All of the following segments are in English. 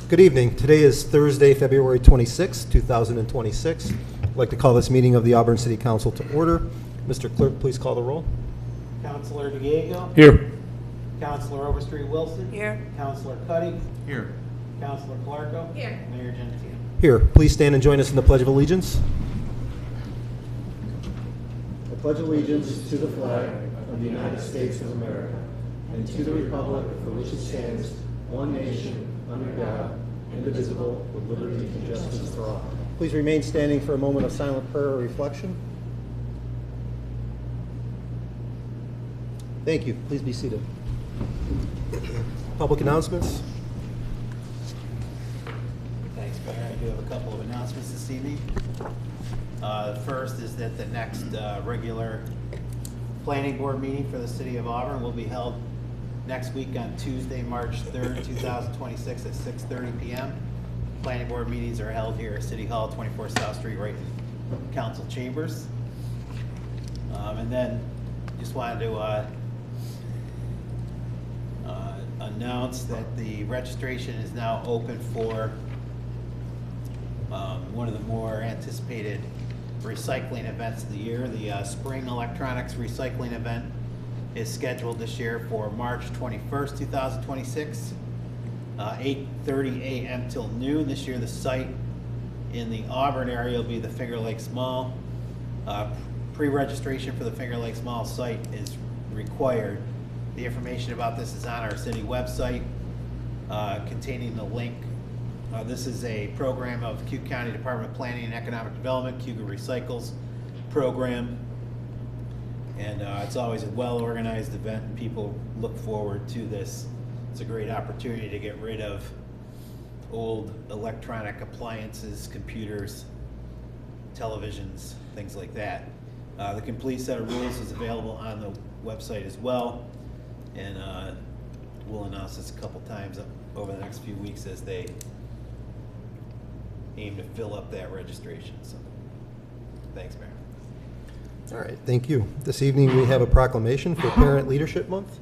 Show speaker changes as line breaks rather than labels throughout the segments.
Good evening. Today is Thursday, February 26, 2026. I'd like to call this meeting of the Auburn City Council to order. Mr. Clerk, please call the roll.
Councilor Diego.
Here.
Councilor Overstreet Wilson.
Here.
Councilor Cuddy.
Here.
Councilor Calarco.
Here.
Mayor Genatino.
Here, please stand and join us in the Pledge of Allegiance. I pledge allegiance to the flag of the United States of America and to the republic for which it stands, one nation, under God, indivisible, with liberty and justice for all. Please remain standing for a moment of silent prayer or reflection. Thank you. Please be seated. Public announcements.
Thanks, Mayor. I do have a couple of announcements this evening. The first is that the next regular planning board meeting for the city of Auburn will be held next week on Tuesday, March 3rd, 2026 at 6:30 p.m. Planning board meetings are held here at City Hall, 24 South Street, right in council chambers. And then just wanted to announce that the registration is now open for one of the more anticipated recycling events of the year. The Spring Electronics Recycling Event is scheduled this year for March 21st, 2026, 8:30 a.m. till noon. This year the site in the Auburn area will be the Finger Lakes Mall. Pre-registration for the Finger Lakes Mall site is required. The information about this is on our city website containing the link. This is a program of Cuyahoga County Department of Planning and Economic Development, Cuyahoga Recycles program. And it's always a well-organized event, and people look forward to this. It's a great opportunity to get rid of old electronic appliances, computers, televisions, things like that. The complete set of rules is available on the website as well, and we'll announce this a couple times over the next few weeks as they aim to fill up that registration. So, thanks, Mayor.
All right, thank you. This evening we have a proclamation for Parent Leadership Month.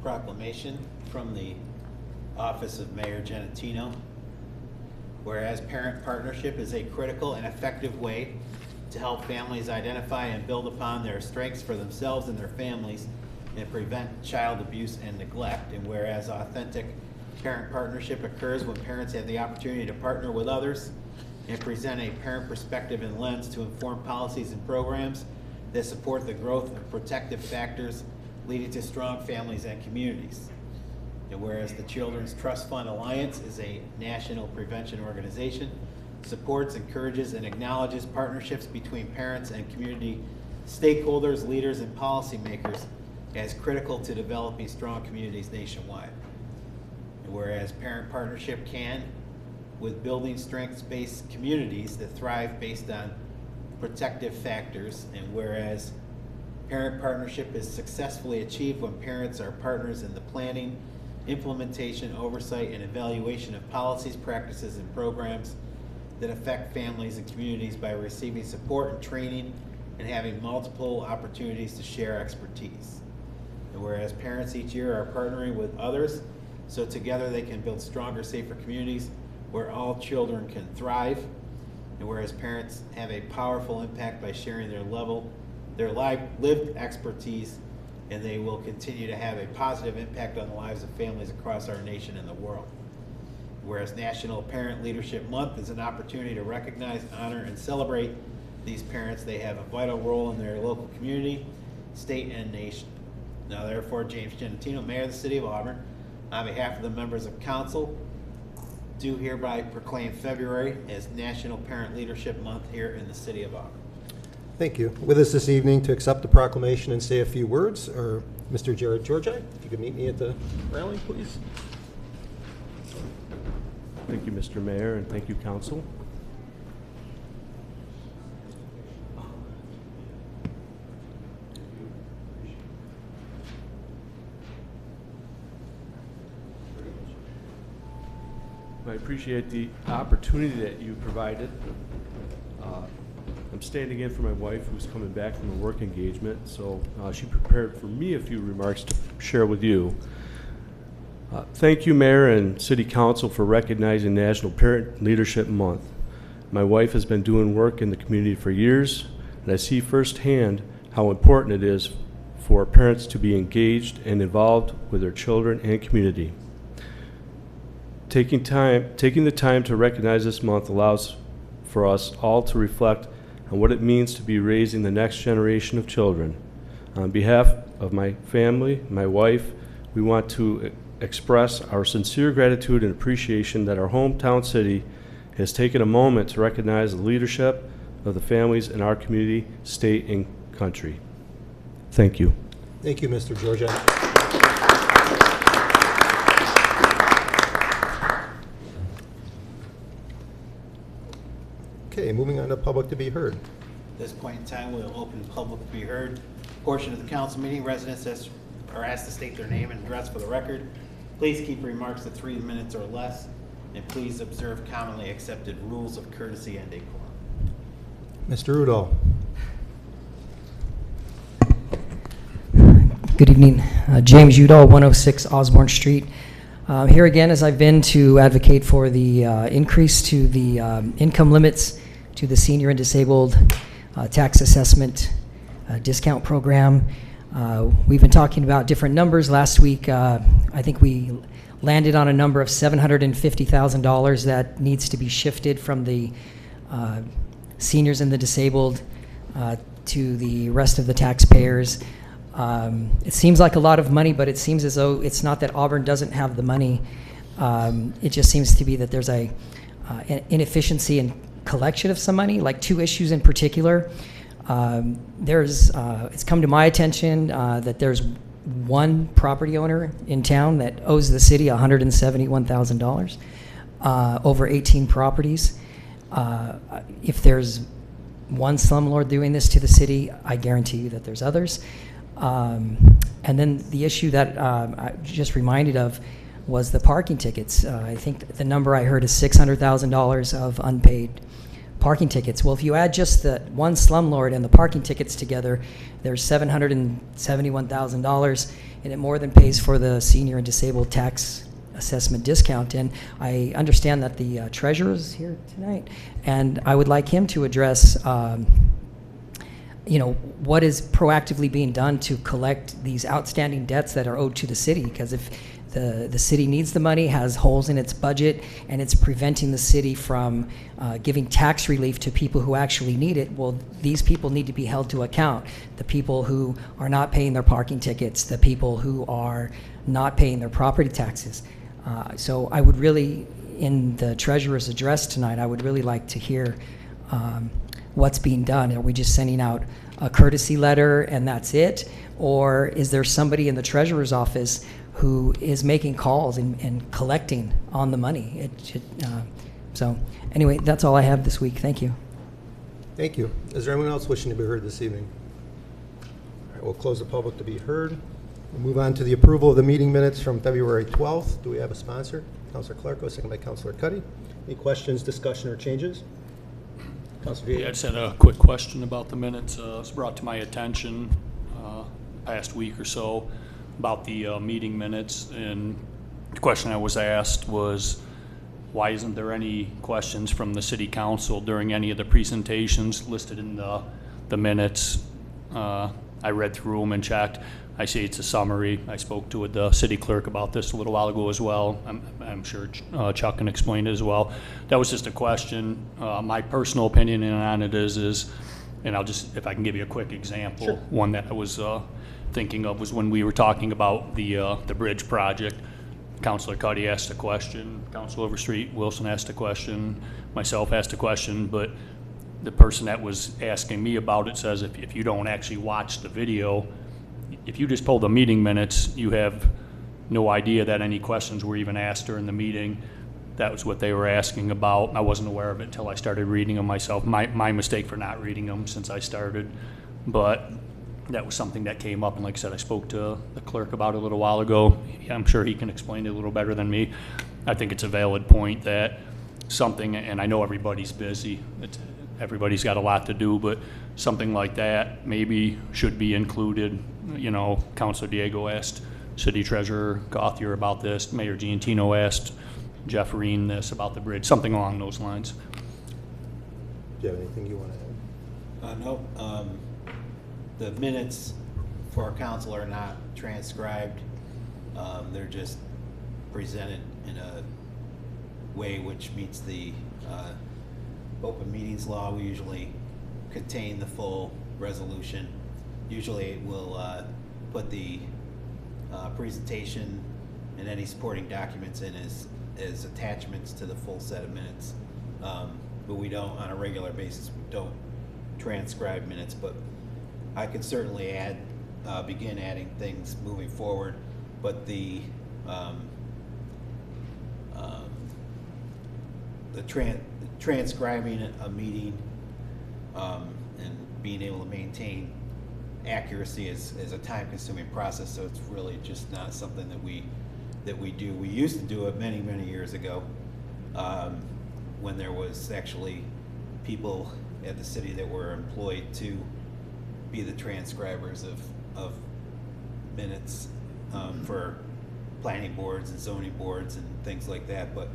Proclamation from the Office of Mayor Genatino. Whereas parent partnership is a critical and effective way to help families identify and build upon their strengths for themselves and their families and prevent child abuse and neglect. And whereas authentic parent partnership occurs when parents have the opportunity to partner with others and present a parent perspective and lens to inform policies and programs that support the growth of protective factors leading to strong families and communities. And whereas the Children's Trust Fund Alliance is a national prevention organization, supports, encourages, and acknowledges partnerships between parents and community stakeholders, leaders, and policymakers as critical to developing strong communities nationwide. And whereas parent partnership can, with building strengths-based communities that thrive based on protective factors, and whereas parent partnership is successfully achieved when parents are partners in the planning, implementation, oversight, and evaluation of policies, practices, and programs that affect families and communities by receiving support and training and having multiple opportunities to share expertise. And whereas parents each year are partnering with others so together they can build stronger, safer communities where all children can thrive. And whereas parents have a powerful impact by sharing their lived expertise, and they will continue to have a positive impact on the lives of families across our nation and the world. Whereas National Parent Leadership Month is an opportunity to recognize, honor, and celebrate these parents. They have a vital role in their local community, state, and nation. Now therefore, James Genatino, Mayor of the City of Auburn, on behalf of the members of council, do hereby proclaim February as National Parent Leadership Month here in the City of Auburn.
Thank you. With us this evening to accept the proclamation and say a few words are Mr. Jared Georgi. If you could meet me at the railing, please.
Thank you, Mr. Mayor, and thank you, Council. I appreciate the opportunity that you provided. I'm standing in for my wife who's coming back from a work engagement, so she prepared for me a few remarks to share with you. Thank you, Mayor and City Council, for recognizing National Parent Leadership Month. My wife has been doing work in the community for years, and I see firsthand how important it is for parents to be engaged and involved with their children and community. Taking the time to recognize this month allows for us all to reflect on what it means to be raising the next generation of children. On behalf of my family, my wife, we want to express our sincere gratitude and appreciation that our hometown city has taken a moment to recognize the leadership of the families in our community, state, and country. Thank you.
Thank you, Mr. Georgia. Okay, moving on to public to be heard.
At this point in time, we'll open public to be heard. Portion of the council meeting, residents are asked to state their name and address for the record. Please keep remarks to 3 minutes or less, and please observe commonly accepted rules of courtesy and decorum.
Mr. Udall.
Good evening. James Udall, 106 Osborne Street. Here again, as I've been to advocate for the increase to the income limits to the senior and disabled tax assessment discount program. We've been talking about different numbers. Last week, I think we landed on a number of $750,000 that needs to be shifted from the seniors and the disabled to the rest of the taxpayers. It seems like a lot of money, but it seems as though it's not that Auburn doesn't have the money. It just seems to be that there's an inefficiency in collection of some money, like two issues in particular. It's come to my attention that there's one property owner in town that owes the city $171,000 over 18 properties. If there's one slumlord doing this to the city, I guarantee you that there's others. And then the issue that I just reminded of was the parking tickets. I think the number I heard is $600,000 of unpaid parking tickets. Well, if you add just the one slumlord and the parking tickets together, there's $771,000, and it more than pays for the senior and disabled tax assessment discount. And I understand that the treasurer is here tonight, and I would like him to address what is proactively being done to collect these outstanding debts that are owed to the city, because if the city needs the money, has holes in its budget, and it's preventing the city from giving tax relief to people who actually need it, well, these people need to be held to account. The people who are not paying their parking tickets, the people who are not paying their property taxes. So I would really, in the treasurer's address tonight, I would really like to hear what's being done. Are we just sending out a courtesy letter and that's it? Or is there somebody in the treasurer's office who is making calls and collecting on the money? So anyway, that's all I have this week. Thank you.
Thank you. Is there anyone else wishing to be heard this evening? All right, we'll close the public to be heard. We'll move on to the approval of the meeting minutes from February 12th. Do we have a sponsor? Councilor Clarko, second by Councilor Cuddy. Any questions, discussion, or changes? Councilor
Yeah, I just had a quick question about the minutes. It was brought to my attention past week or so about the meeting minutes, and the question I was asked was, why isn't there any questions from the city council during any of the presentations listed in the minutes? I read through them and checked. I see it's a summary. I spoke to the city clerk about this a little while ago as well. I'm sure Chuck can explain it as well. That was just a question. My personal opinion on it is, and I'll just, if I can give you a quick example.
Sure.
One that I was thinking of was when we were talking about the bridge project. Councilor Cuddy asked a question, Councilor Overstreet Wilson asked a question, myself asked a question, but the person that was asking me about it says if you don't actually watch the video, if you just pull the meeting minutes, you have no idea that any questions were even asked during the meeting. That was what they were asking about. I wasn't aware of it until I started reading them myself. My mistake for not reading them since I started. But that was something that came up, and like I said, I spoke to the clerk about it a little while ago. I'm sure he can explain it a little better than me. I think it's a valid point that something, and I know everybody's busy, everybody's got a lot to do, but something like that maybe should be included. You know, Councilor Diego asked City Treasurer Gothier about this, Mayor Giantino asked Jeff Reen this about the bridge, something along those lines.
Do you have anything you want to add?
No, the minutes for council are not transcribed. They're just presented in a way which meets the open meetings law. We usually contain the full resolution. Usually it will put the presentation and any supporting documents in as attachments to the full set of minutes. But we don't, on a regular basis, we don't transcribe minutes, but I can certainly add, begin adding things moving forward. But the transcribing a meeting and being able to maintain accuracy is a time-consuming process. So it's really just not something that we do. We used to do it many years ago when there was actually people at the city that were employed to be the transcribers of minutes for planning boards and zoning boards and things like that. But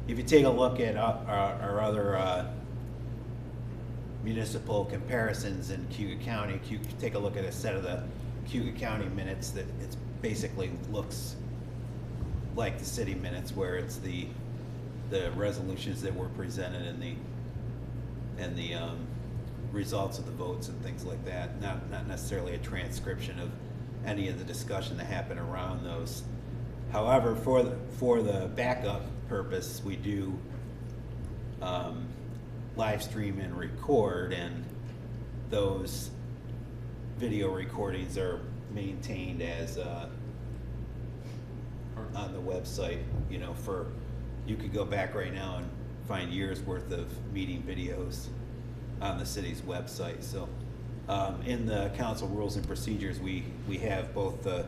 if you take a look at our other municipal comparisons in Cuyahoga County, take a look at a set of the Cuyahoga County minutes, that it's basically looks like the city minutes, where it's the resolutions that were presented and the results of the votes and things like that. Not necessarily a transcription of any of the discussion that happened around those. However, for the backup purpose, we do live stream and record, and those video recordings are maintained as on the website. You know, you could go back right now and find years worth of meeting videos on the city's website. So in the council rules and procedures, we have both the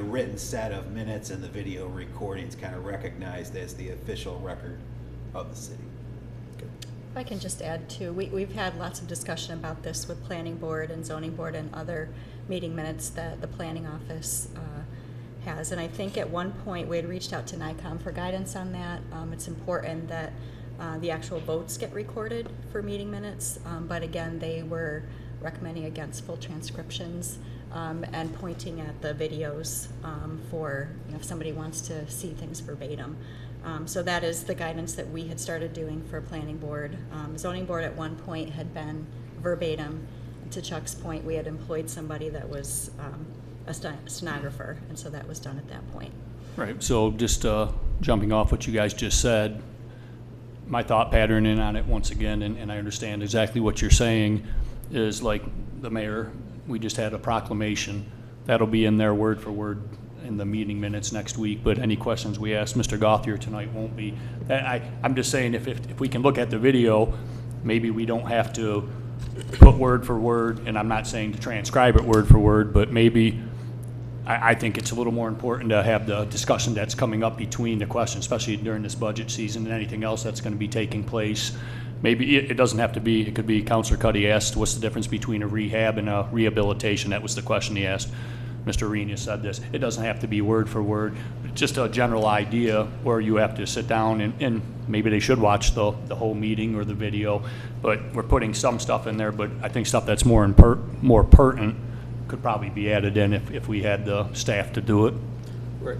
written set of minutes and the video recordings kind of recognized as the official record of the city.
If I can just add too, we've had lots of discussion about this with planning board and zoning board and other meeting minutes that the planning office has. And I think at one point we had reached out to NICOM for guidance on that. It's important that the actual votes get recorded for meeting minutes. But again, they were recommending against full transcriptions and pointing at the videos for, you know, if somebody wants to see things verbatim. So that is the guidance that we had started doing for planning board. Zoning board at one point had been verbatim. To Chuck's point, we had employed somebody that was a stenographer, and so that was done at that point.
Right, so just jumping off what you guys just said, my thought pattern in on it once again, and I understand exactly what you're saying, is like the mayor, we just had a proclamation. That'll be in there word for word in the meeting minutes next week, but any questions we ask Mr. Gothier tonight won't be. I'm just saying if we can look at the video, maybe we don't have to put word for word, and I'm not saying to transcribe it word for word, but maybe I think it's a little more important to have the discussion that's coming up between the questions, especially during this budget season and anything else that's going to be taking place. Maybe it doesn't have to be, it could be Councilor Cuddy asked, what's the difference between a rehab and a rehabilitation? That was the question he asked. Mr. Arena said this. It doesn't have to be word for word, just a general idea where you have to sit down and maybe they should watch the whole meeting or the video, but we're putting some stuff in there, but I think stuff that's more pertinent could probably be added in if we had the staff to do it.
Right.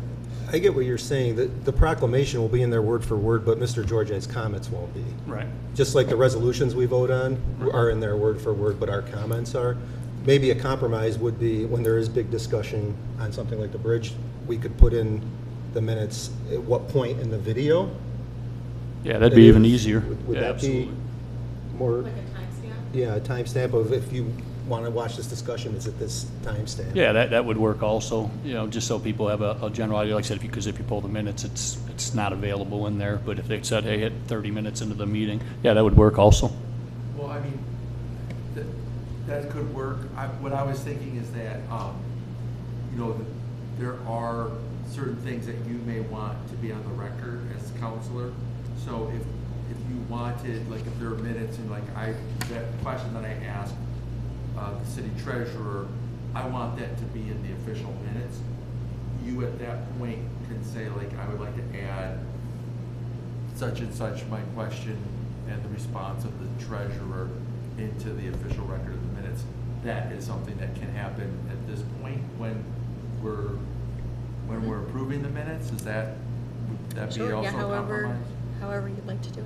I get what you're saying. The proclamation will be in there word for word, but Mr. Georgia's comments won't be.
Right.
Just like the resolutions we vote on are in there word for word, but our comments are. Maybe a compromise would be when there is big discussion on something like the bridge, we could put in the minutes at what point in the video.
Yeah, that'd be even easier.
Would
Yeah,
that
absolutely.
be more?
Like a timestamp?
Yeah, a timestamp of if you want to watch this discussion, it's at this timestamp.
Yeah, that would work also, you know, just so people have a general idea. Like I said, because if you pull the minutes, it's not available in there, but if they said, hey, hit 30 minutes into the meeting, yeah, that would work also.
Well, I mean, that could work. What I was thinking is that, you know, there are certain things that you may want to be on the record as counselor. So wanted, like, if there were minutes and that question that I asked the city treasurer, I want that to be in the official minutes. You at that point can say, like, I would like to add such and such my question and the response of the treasurer into the official record of the minutes. That is something that can happen at this point when we're approving the minutes. Would that be
Sure,
also
yeah,
a compromise?
however you'd like to do it.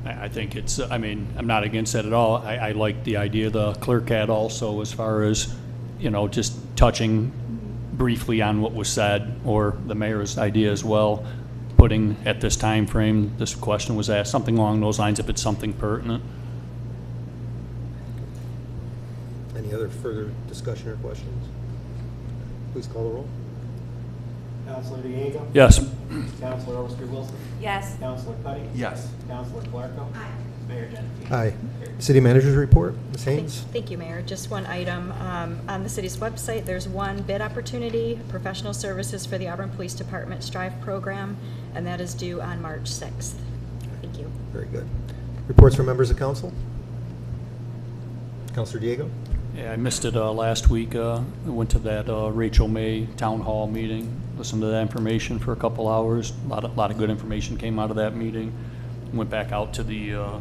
I think it's, I mean, I'm not against that at all. I like the idea the clerk had also, as far as, just touching briefly on what was said, or the mayor's idea as well, putting at this time frame, this question was asked, something along those lines if it's something pertinent.
Any other further discussion or questions? Please call the roll.
Counselor Diego?
Yes.
Counselor Overstreet Wilson?
Yes.
Counselor Cuddy?
Yes.
Counselor Clarko?
Aye.
Mayor Genesino?
Aye. City Manager's report, Ms. Haynes?
Thank you, Mayor. Just one item. On the city's website, there's one bid opportunity, professional services for the Auburn Police Department Strive program, and that is due on March 6th. Thank you.
Very good. Reports from members of council? Counselor Diego?
Yeah, I missed it last week. I went to that Rachel May Town Hall meeting, listened to that information for a couple hours. A lot of good information came out of that meeting. Went back out to the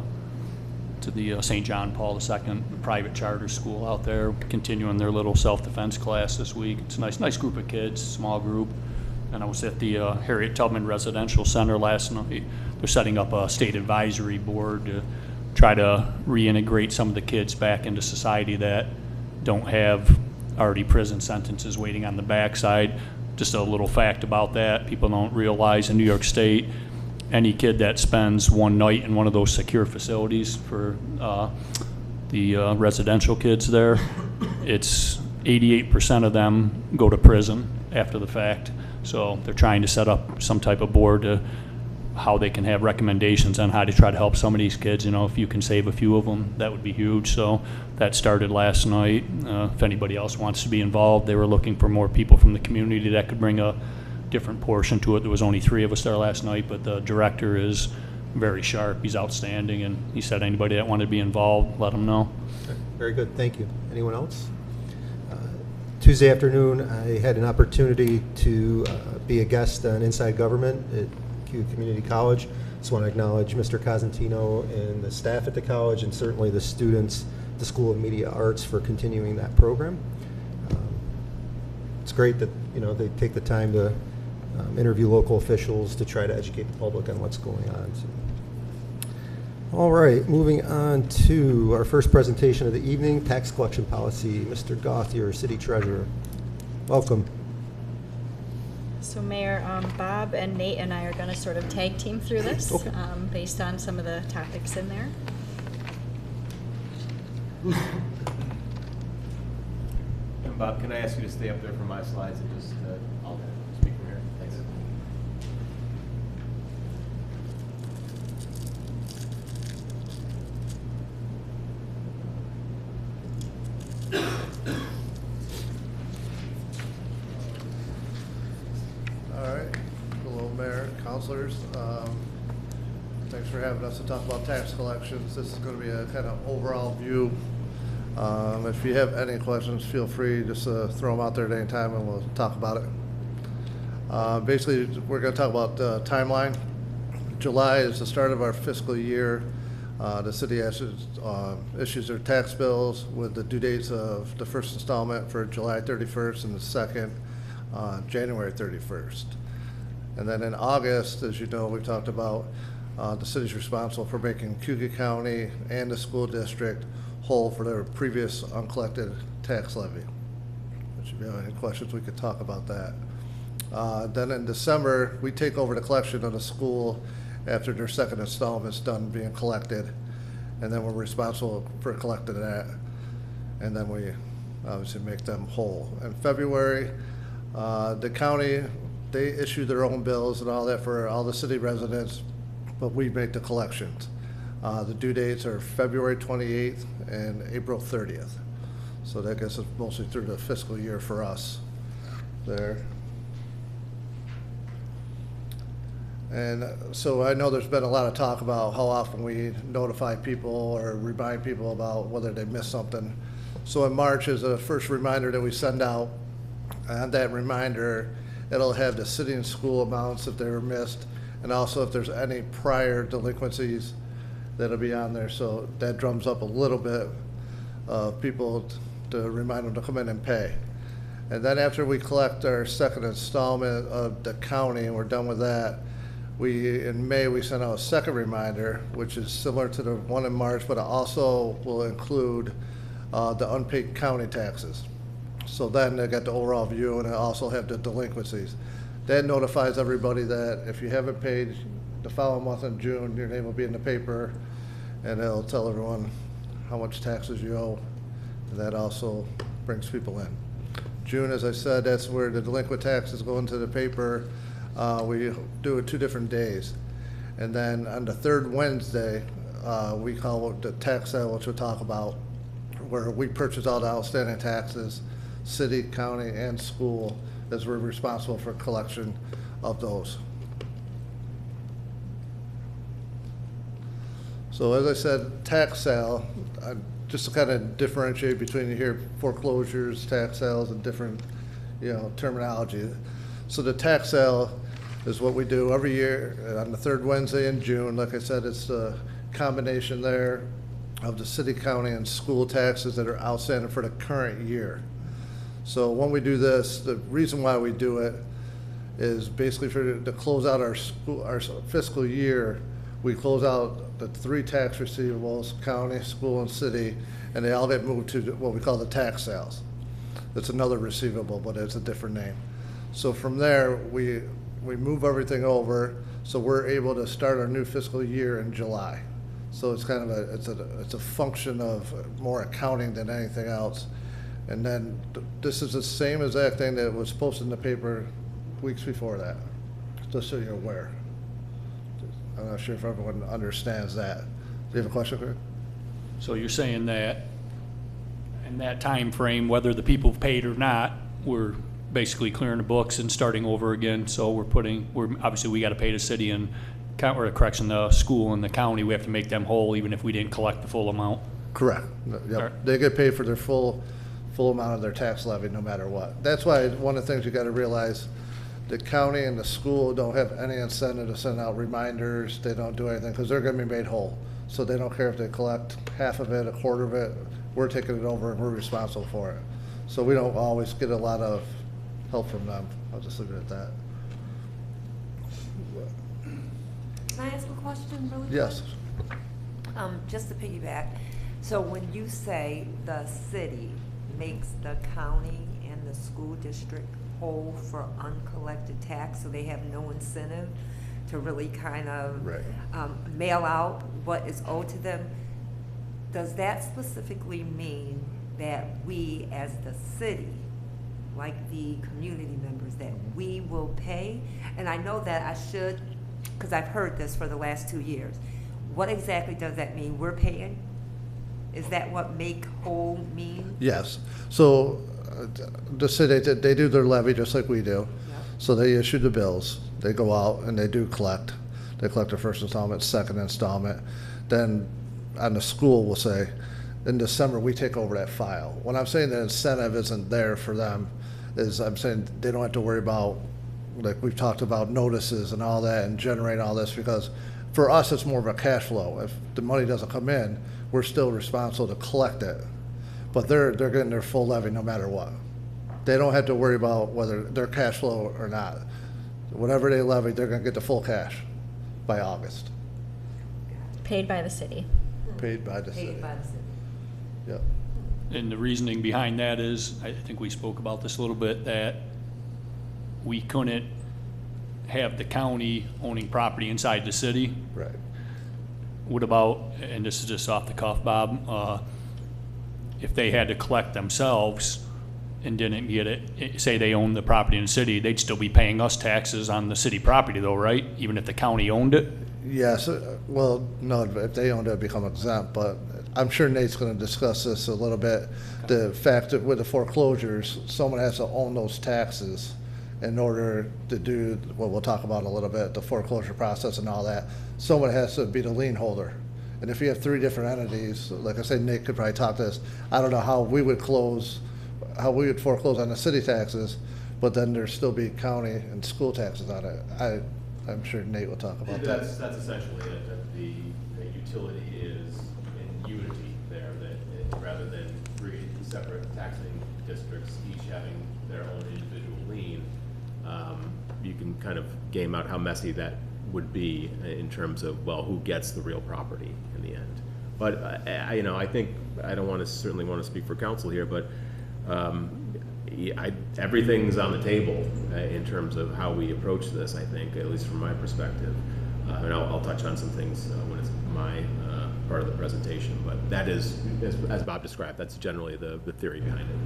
St. John Paul II private charter school out there, continuing their little self-defense class this week. It's a nice group of kids, small group. And I was at the Harriet Tubman Residential Center last night. They're setting up a state advisory board to try to reintegrate some of the kids back into society that don't have already prison sentences waiting on the backside. Just a little fact about that, people don't realize in New York State, any kid that spends one night in one of those secure facilities for the residential kids there, it's 88% of them go to prison after the fact. So they're trying to set up some type of board to how they can have recommendations on how to try to help some of these kids. If you can save a few of them, that would be huge. So that started last night. If anybody else wants to be involved, they were looking for more people from the community that could bring a different portion to it. There was only 3 of us there last night, but the director is very sharp. He's outstanding, and he said anybody that wanted to be involved, let him know.
Okay, very good, thank you. Anyone else? Tuesday afternoon, I had an opportunity to be a guest on Inside Government at Q Community College. Just want to acknowledge Mr. Cosentino and the staff at the college, and certainly the students, the School of Media Arts, for continuing that program. It's great that they take the time to interview local officials to try to educate the public on what's going on. So. All right, moving on to our first presentation of the evening, tax collection policy. Mr. Gauthier, City Treasurer. Welcome.
So Mayor, Bob and Nate and I are going to sort of tag team through this
Okay.
Based on some of the topics in there.
And Bob, can I ask you to stay up there for my slides and just, I'll speak from here? Thanks.
All right. Hello, Mayor, councilors. Thanks for having us to talk about tax collections. This is going to be a kind of overall view. If you have any questions, feel free just to throw them out there at any time and we'll talk about it. Basically, we're going to talk about the timeline. July is the start of our fiscal year. The city issues their tax bills with the due dates of the first installment for July 31st and the second January 31st. And then in August, as you know, we talked about the city's responsible for making Cuyahoga County and the school district whole for their previous uncollected tax levy. If you have any questions, we could talk about that. Then in December, we take over the collection of the school after their second installment's done being collected. And then we're responsible for collecting that. And then we obviously make them whole. In February, the county, they issue their own bills and all that for all the city residents, but we make the collections. The due dates are February 28th and April 30th. So that gets us mostly through the fiscal year for us there. And so I know there's been a lot of talk about how often we notify people or remind people about whether they missed something. So in March is the first reminder that we send out. And that reminder, it'll have the city and school amounts if they were missed, and also if there's any prior delinquencies that'll be on there. So that drums up a little bit of people to remind them to come in and pay. And then after we collect our second installment of the county and we're done with that, in May, we sent out a second reminder, which is similar to the one in March, but it also will include the unpaid county taxes. So then they get the overall view, and it also have the delinquencies. That notifies everybody that if you haven't paid the following month in June, your name will be in the paper, and it'll tell everyone how much taxes you owe. And that also brings people in. June, as I said, that's where the delinquent taxes go into the paper. We do it 2 different days. And then on the third Wednesday, we call it the tax sale, which we'll talk about, where we purchase all the outstanding taxes, city, county, and school, as we're responsible for collection of those. So as I said, tax sale, just to kind of differentiate between you hear foreclosures, tax sales, and different, terminology. So the tax sale is what we do every year on the third Wednesday in June. Like I said, it's the combination there of the city, county, and school taxes that are outstanding for the current year. So when we do this, the reason why we do it is basically to close out our fiscal year. We close out the 3 tax receivables, county, school, and city, and they all get moved to what we call the tax sales. It's another receivable, but it's a different name. So from there, we move everything over, so we're able to start our new fiscal year in July. So it's kind of it's a function of more accounting than anything else. And then this is the same exact thing that was posted in the paper weeks before that, just so you're aware. I'm not sure if everyone understands that. Do you have a question, Craig?
So you're saying that in that time frame, whether the people paid or not, we're basically clearing the books and starting over again. So we're obviously we got to pay the city and the school and the county. We have to make them whole, even if we didn't collect the full amount.
Correct. Yep.
Right.
They get paid for their full amount of their tax levy, no matter what. That's why one of the things you got to realize, the county and the school don't have any incentive to send out reminders. They don't do anything because they're going to be made whole. So they don't care if they collect half of it, a quarter of it. We're taking it over and we're responsible for it. So we don't always get a lot of help from them. I'll just leave it at that.
Can I ask a question really quick?
Yes.
Just to piggyback, so when you say the city makes the county and the school district whole for uncollected tax, so they have no incentive to really kind of
Right.
Mail out what is owed to them, does that specifically mean that we as the city, like the community members, that we will pay? And I know that I should, because I've heard this for the last 2 years. What exactly does that mean? We're paying? Is that what make whole means?
Yes. So the city, they do their levy just like we do.
Yep.
So they issue the bills. They go out and they do collect. They collect their first installment, second installment. Then on the school, we'll say, in December, we take over that file. When I'm saying the incentive isn't there for them, is I'm saying they don't have to worry about, like we've talked about, notices and all that and generate all this, because for us, it's more of a cash flow. If the money doesn't come in, we're still responsible to collect it. But they're getting their full levy no matter what. They don't have to worry about whether they're cash flow or not. Whatever they levy, they're gonna get the full cash by August,
Paid by the city.
paid by the city.
Paid by the city.
Yep.
And the reasoning behind that is, I think we spoke about this a little bit, that we couldn't have the county owning property inside the city.
Right.
What about, and this is just off the cuff, Bob, if they had to collect themselves and didn't get it, say they own the property in the city, they'd still be paying us taxes on the city property though, right? Even if the county owned it?
Yes, well, no, if they own it, it'd become exempt, but I'm sure Nate's gonna discuss this a little bit. The fact that with the foreclosures, someone has to own those taxes in order to do what we'll talk about in a little bit, the foreclosure process and all that, someone has to be the lien holder. And if you have 3 different entities, like I said, Nick could probably talk to this. I don't know how we would foreclose on the city taxes, but then there'd still be county and school taxes on it. I'm sure Nate will talk about that.
That's essentially it, that the utility is in unity there, that rather than 3 separate taxing districts, each having their own individual lien, you can kind of game out how messy that would be in terms of, well, who gets the real property in the end. But, I think, I don't certainly want to speak for council here, but everything's on the table in terms of how we approach this, I think, at least from my perspective. And I'll touch on some things when it's my part of the presentation, but that is, as Bob described, that's generally the theory behind it.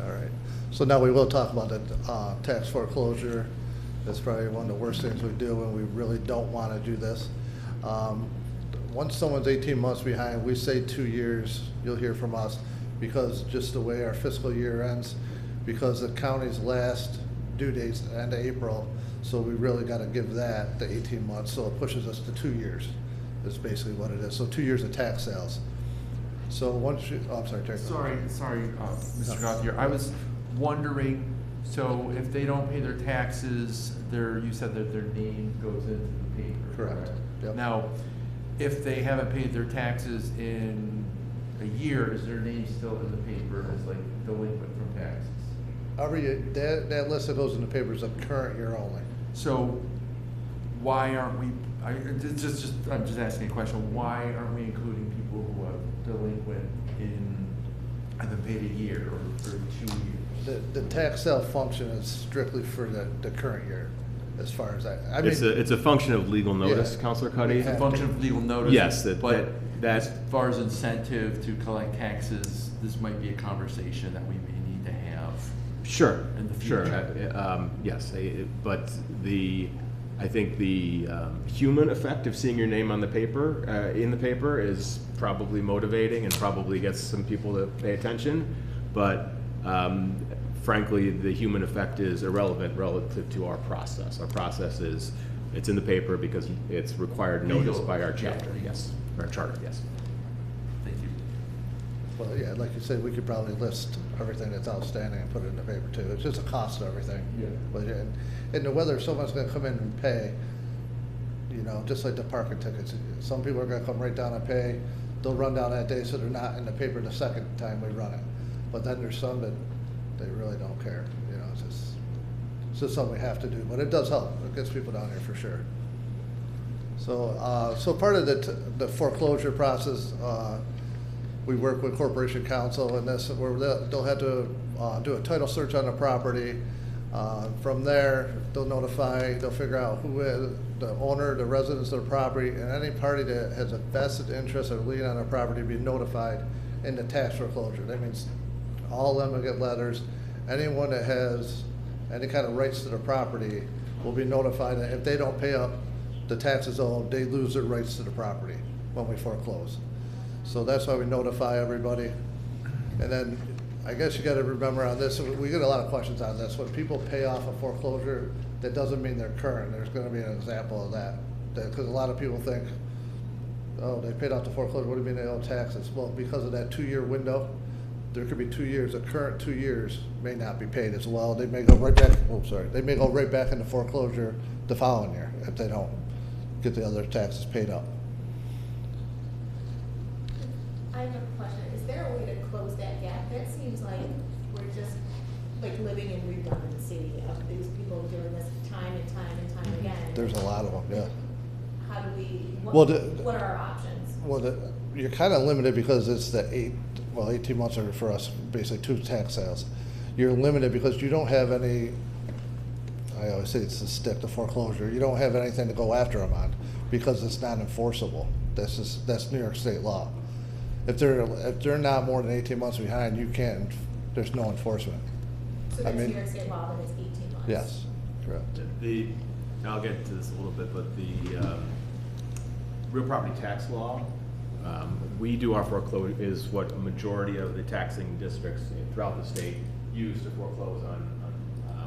All right. So now we will talk about the tax foreclosure. That's probably one of the worst things we do, and we really don't want to do this. Once someone's 18 months behind, we say 2 years, you'll hear from us, because just the way our fiscal year ends, because the county's last due date's the end of April, so we really got to give that the 18 months, so it pushes us to 2 years, is basically what it is. So 2 years of tax sales. So once you, oh, I'm sorry, Terry.
Sorry, Mr. Gauthier, I was wondering, so if they don't pay their taxes, you said that their name goes into the paper,
Correct. Yep.
Now, if they haven't paid their taxes in a year, is their name still in the paper as like delinquent from taxes?
That list that goes in the paper is a current year only.
So why aren't we, I'm just asking a question, why aren't we including people who are delinquent haven't paid a year or 2 years?
The tax sale function is strictly for the current year, as far as I mean.
It's a function of legal notice,
Yeah.
Counselor Cuddy.
It's a function of legal notice.
Yes,
but
that
as far as incentive to collect taxes, this might be a conversation that we may need to have.
Sure,
in the
sure.
future.
Yes, but I think the human effect of seeing your name on the paper, in the paper, is probably motivating and probably gets some people to pay attention. But frankly, the human effect is irrelevant relative to our process. Our process is, it's in the paper because it's required notice by our chapter, yes, our charter, yes.
Thank you.
Well, yeah, like you said, we could probably list everything that's outstanding and put it in the paper too. It's just a cost of everything.
Yeah.
But, and whether someone's gonna come in and pay, just like the parking tickets, some people are gonna come right down and pay. They'll run down that day, so they're not in the paper the second time we run it. But then there's some that they really don't care, it's just something we have to do, but it does help. It gets people down here for sure. So part of the foreclosure process, we work with Corporation Counsel and this, where they'll have to do a title search on the property. From there, they'll figure out who is the owner, the residents of the property, and any party that has a vested interest or lien on the property be notified in the tax foreclosure. That means all of them will get letters. Anyone that has any kind of rights to the property will be notified that if they don't pay up the taxes owed, they lose their rights to the property when we foreclose. So that's why we notify everybody. And then I guess you got to remember on this, we get a lot of questions on this. When people pay off a foreclosure, that doesn't mean they're current. There's going to be an example of that. Because a lot of people think, oh, they paid off the foreclosure, what do you mean they owe taxes? Well, because of that 2-year window, there could be 2 years, the current 2 years may not be paid as well. They may go right back, they may go right back into foreclosure the following year if they don't get the other taxes paid up.
I have a question. Is there a way to close that gap? That seems like we're just like living in redundancy of these people doing this time and time and time again.
There's a lot of them, yeah.
How do we, what are our options?
Well, you're kind of limited because it's 18 months are for us, basically 2 tax sales. You're limited because you don't have any, I always say it's the stick, the foreclosure. You don't have anything to go after them on because it's not enforceable. That's New York State law. If they're not more than 18 months behind, there's no enforcement.
So that's New York State law, but it's 18 months?
Yes, correct.
I'll get into this a little bit, but the real property tax law, we do our foreclosure, is what a majority of the taxing districts throughout the state used to foreclose on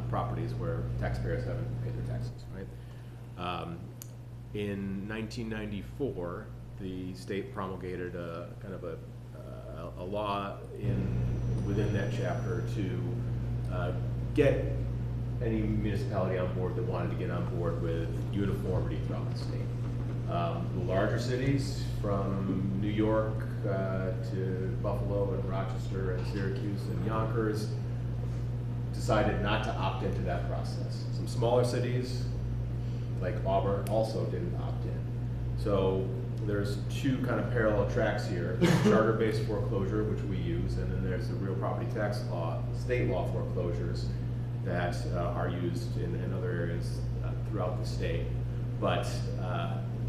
properties where taxpayers haven't paid their taxes, right? In 1994, the state promulgated a kind of a law within that chapter to get any municipality on board that wanted to get on board with uniformity throughout the state. The larger cities, from New York to Buffalo and Rochester and Syracuse and Yonkers, decided not to opt into that process. Some smaller cities, like Auburn, also didn't opt in. So there's two kind of parallel tracks here: charter-based foreclosure, which we use, and then there's the real property tax law, state law foreclosures that are used in other areas throughout the state. But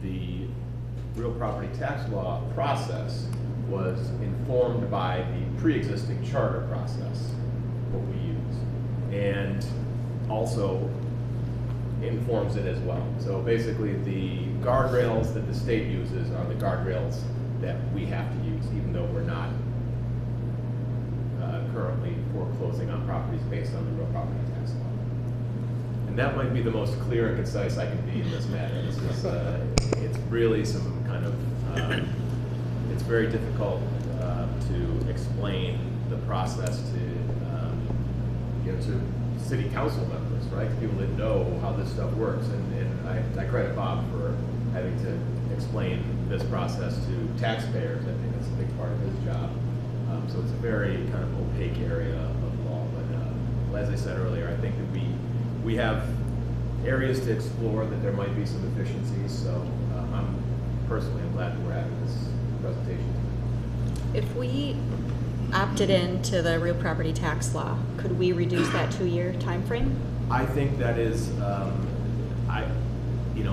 the real property tax law process was informed by the pre-existing charter process, what we use, and also informs it as well. So basically the guardrails that the state uses are the guardrails that we have to use, even though we're not currently foreclosing on properties based on the real property tax law. And that might be the most clear and concise I can be in this matter. This is, it's really some kind of, it's very difficult to explain the process to, to city council members, right? People that know how this stuff works. And I credit Bob for having to explain this process to taxpayers. I think that's a big part of his job. So it's a very kind of opaque area of law. But as I said earlier, I think that we have areas to explore, that there might be some efficiencies. So I'm glad that we're having this presentation.
If we opted into the real property tax law, could we reduce that 2-year time frame?
I think that is,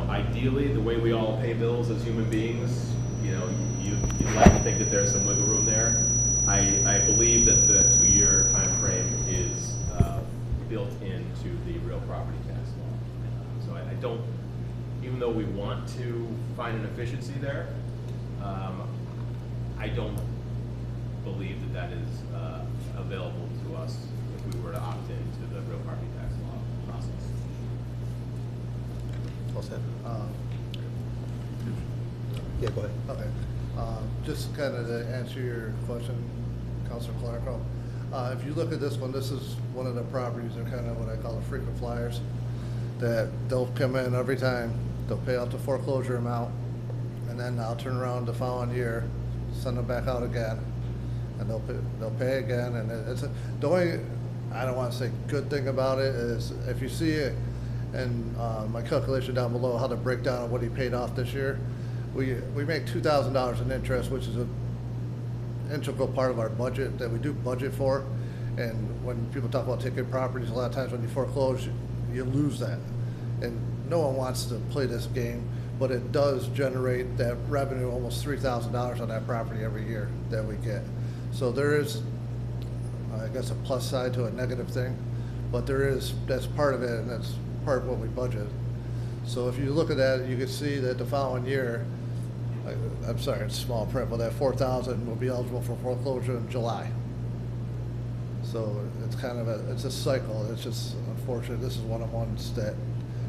ideally, the way we all pay bills as human beings, you'd like to think that there's some wiggle room there. I believe that the 2-year time frame is built into the real property tax law. So I don't, even though we want to find an efficiency there, I don't believe that is available to us if we were to opt into the real property tax law process.
All set? Yeah, go ahead.
Okay. Just kind of to answer your question, Councilor Clarko. If you look at this one, this is one of the properties that are kind of what I call the frequent flyers, that they'll come in every time, they'll pay out the foreclosure amount, and then I'll turn around the following year, send them back out again, and they'll pay again. And it's the only, I don't want to say good thing about it is if you see it, and my calculation down below, how to break down what he paid off this year, we make $2,000 in interest, which is an integral part of our budget that we do budget for. And when people talk about taking properties, a lot of times when you foreclose, you lose that. And no one wants to play this game, but it does generate that revenue, almost $3,000 on that property every year that we get. So there is, I guess, a plus side to a negative thing, but that's part of it, and that's part of what we budget. So if you look at that, you can see that the following year, I'm sorry, it's small print, but that 4,000 will be eligible for foreclosure in July. So it's kind of it's a cycle. It's just unfortunate. This is one of ones that,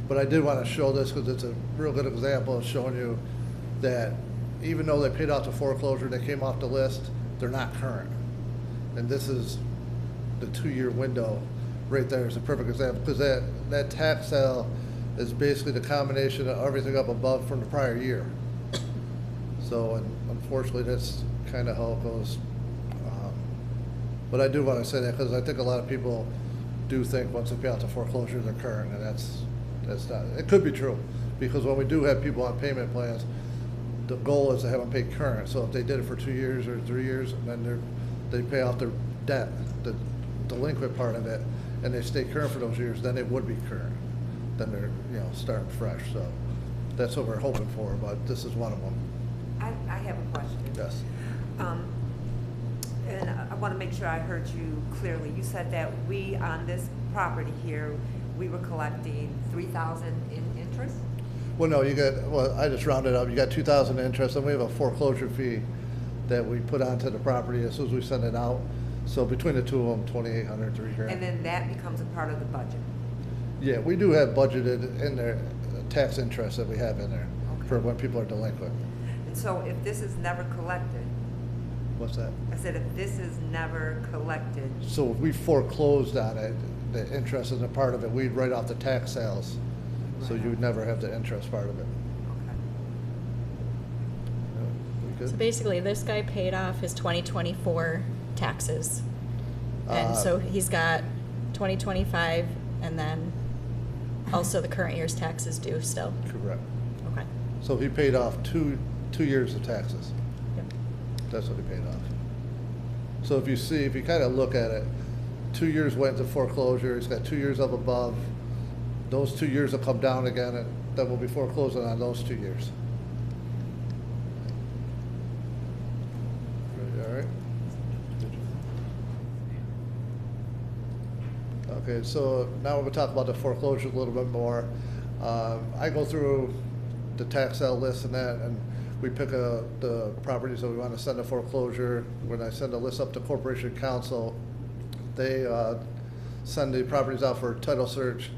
but I did want to show this because it's a real good example of showing you that even though they paid out the foreclosure, they came off the list, they're not current. And this is the 2-year window right there is a perfect example, because that tax sale is basically the combination of everything up above from the prior year. So unfortunately, that's kind of how it goes. But I do want to say that because I think a lot of people do think once they pay out the foreclosure, they're current, and that's not. It could be true, because when we do have people on payment plans, the goal is to have them pay current. So if they did it for 2 years or 3 years, and then they pay off their debt, the delinquent part of it, and they stay current for those years, then they would be current. Then they're starting fresh. So that's what we're hoping for. But this is one of them.
I have a question.
Yes.
And I want to make sure I heard you clearly. You said that we, on this property here, we were collecting $3,000 in interest?
Well, no, I just rounded up. You got $2,000 in interest, and we have a foreclosure fee that we put onto the property as soon as we send it out. So between the two of them, 2,800, $3,000.
And then that becomes a part of the budget.
Yeah, we do have budgeted in there, tax interest that we have in there
Okay.
for when people are delinquent.
And so if this is never collected,
What's that?
I said if this is never collected,
So if we foreclosed on it, the interest is a part of it, we'd write off the tax sales. So
Right.
you would never have the interest part of it.
okay.
Yeah, we good?
So basically, this guy paid off his 2024 taxes. And so he's got 2025 and then also the current year's taxes due still.
Correct.
Okay.
So he paid off two years of taxes.
Yep.
That's what he paid off. So if you kind of look at it, 2 years went into foreclosure, he's got 2 years up above. Those 2 years will come down again, and then we'll be foreclosing on those 2 years. All right? Okay, so now we're gonna talk about the foreclosure a little bit more. I go through the tax sale list and that, and we pick the properties that we want to send to foreclosure. When I send a list up to Corporation Council, they send the properties out for title search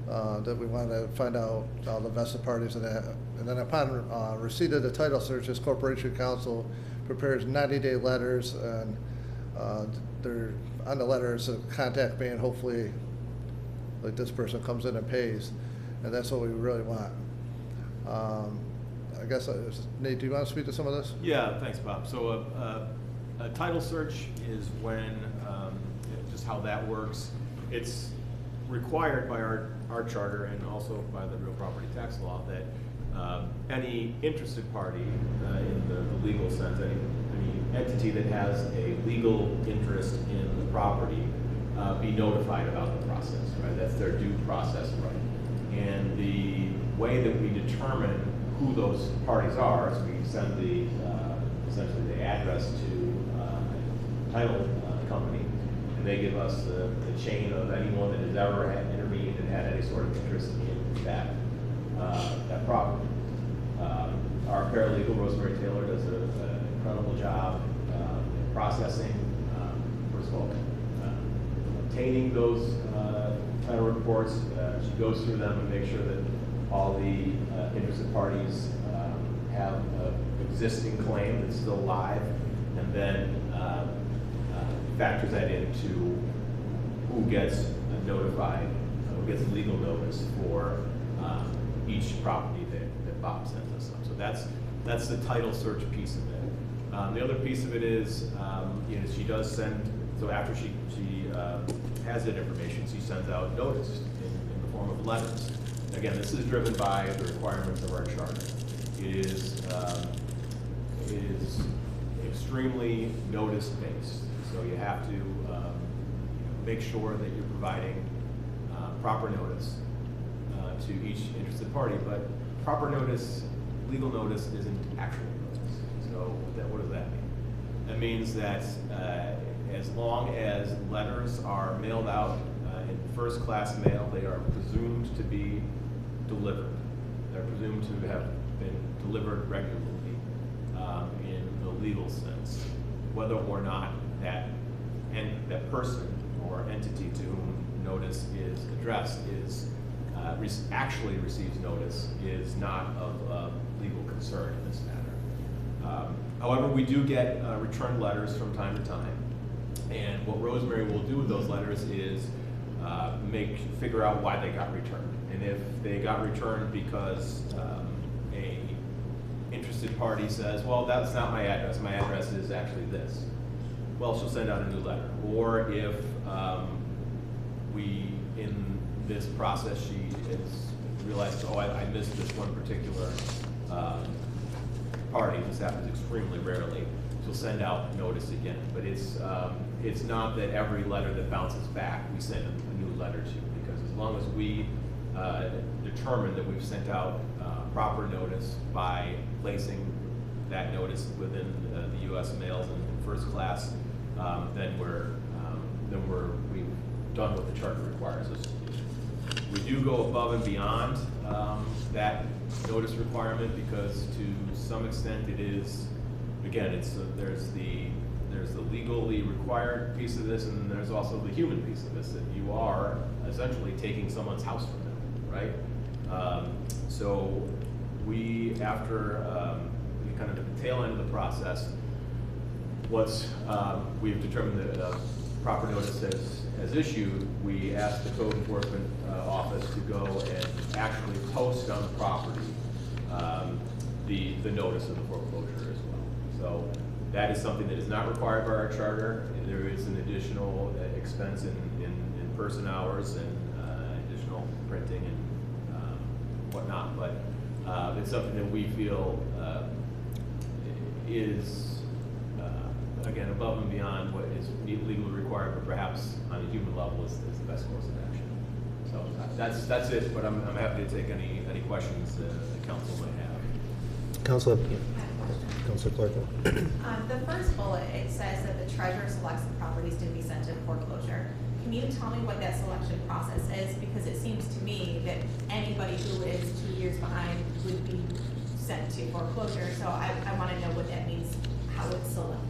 that we want to find out all the vested parties and that. And then upon receipt of the title search, this Corporation Council prepares 90-day letters, and they're on the letters to contact me, and hopefully, like, this person comes in and pays, and that's what we really want. I guess, Nate, do you want to speak to some of this?
Yeah, thanks, Bob. So a title search is when, just how that works. It's required by our charter and also by the real property tax law that any interested party in the legal sense, any entity that has a legal interest in the property be notified about the process, right? That's their due process right. And the way that we determine who those parties are is we send essentially the address to a title company, and they give us the chain of anyone that has ever intervened and had any sort of interest in that property. Our paralegal, Rosemary Taylor, does an incredible job in processing, first of all, obtaining those title reports. She goes through them and makes sure that all the interested parties have an existing claim that's still live, and then factors that into who gets notified, who gets legal notice for each property that Bob sends us up. So that's the title search piece of it. The other piece of it is, she does send, so after she has that information, she sends out notice in the form of letters. Again, this is driven by the requirements of our charter. It is extremely notice-based, so you have to make sure that you're providing proper notice to each interested party. But proper notice, legal notice, isn't actual notice. So what does that mean? That means that as long as letters are mailed out in first-class mail, they are presumed to be delivered. They're presumed to have been delivered regularly in the legal sense, whether or not that person or entity to whom notice is addressed is actually receives notice is not of legal concern in this matter. However, we do get return letters from time to time, and what Rosemary will do with those letters is figure out why they got returned. And if they got returned because a interested party says, well, that's not my address is actually this, well, she'll send out a new letter. Or if in this process, she has realized, oh, I missed this one particular party, this happens extremely rarely, she'll send out notice again. But it's not that every letter that bounces back, we send a new letter to, because as long as we determine that we've sent out proper notice by placing that notice within the U.S. mails in first class, then we've done what the charter requires us to do. We do go above and beyond that notice requirement because to some extent it is, again, there's the there's the legally required piece of this, and then there's also the human piece of this, that you are essentially taking someone's house from them, right? So we, after kind of at the tail end of the process, once we've determined that a proper notice has issued, we asked the code enforcement office to go and actually post on the property the notice of the foreclosure as well. So that is something that is not required by our charter. There is an additional expense in person hours and additional printing and whatnot, but it's something that we feel is again above and beyond what is legally required, but perhaps on a human level is the best course of action. So that's it. But I'm happy to take any questions the council might have.
Councilor Clark.
The first bullet, it says that the treasurer selects the properties to be sent to foreclosure. Can you tell me what that selection process is? Because it seems to me that anybody who is 2 years behind would be sent to foreclosure. So I want to know what that means, how it's selected.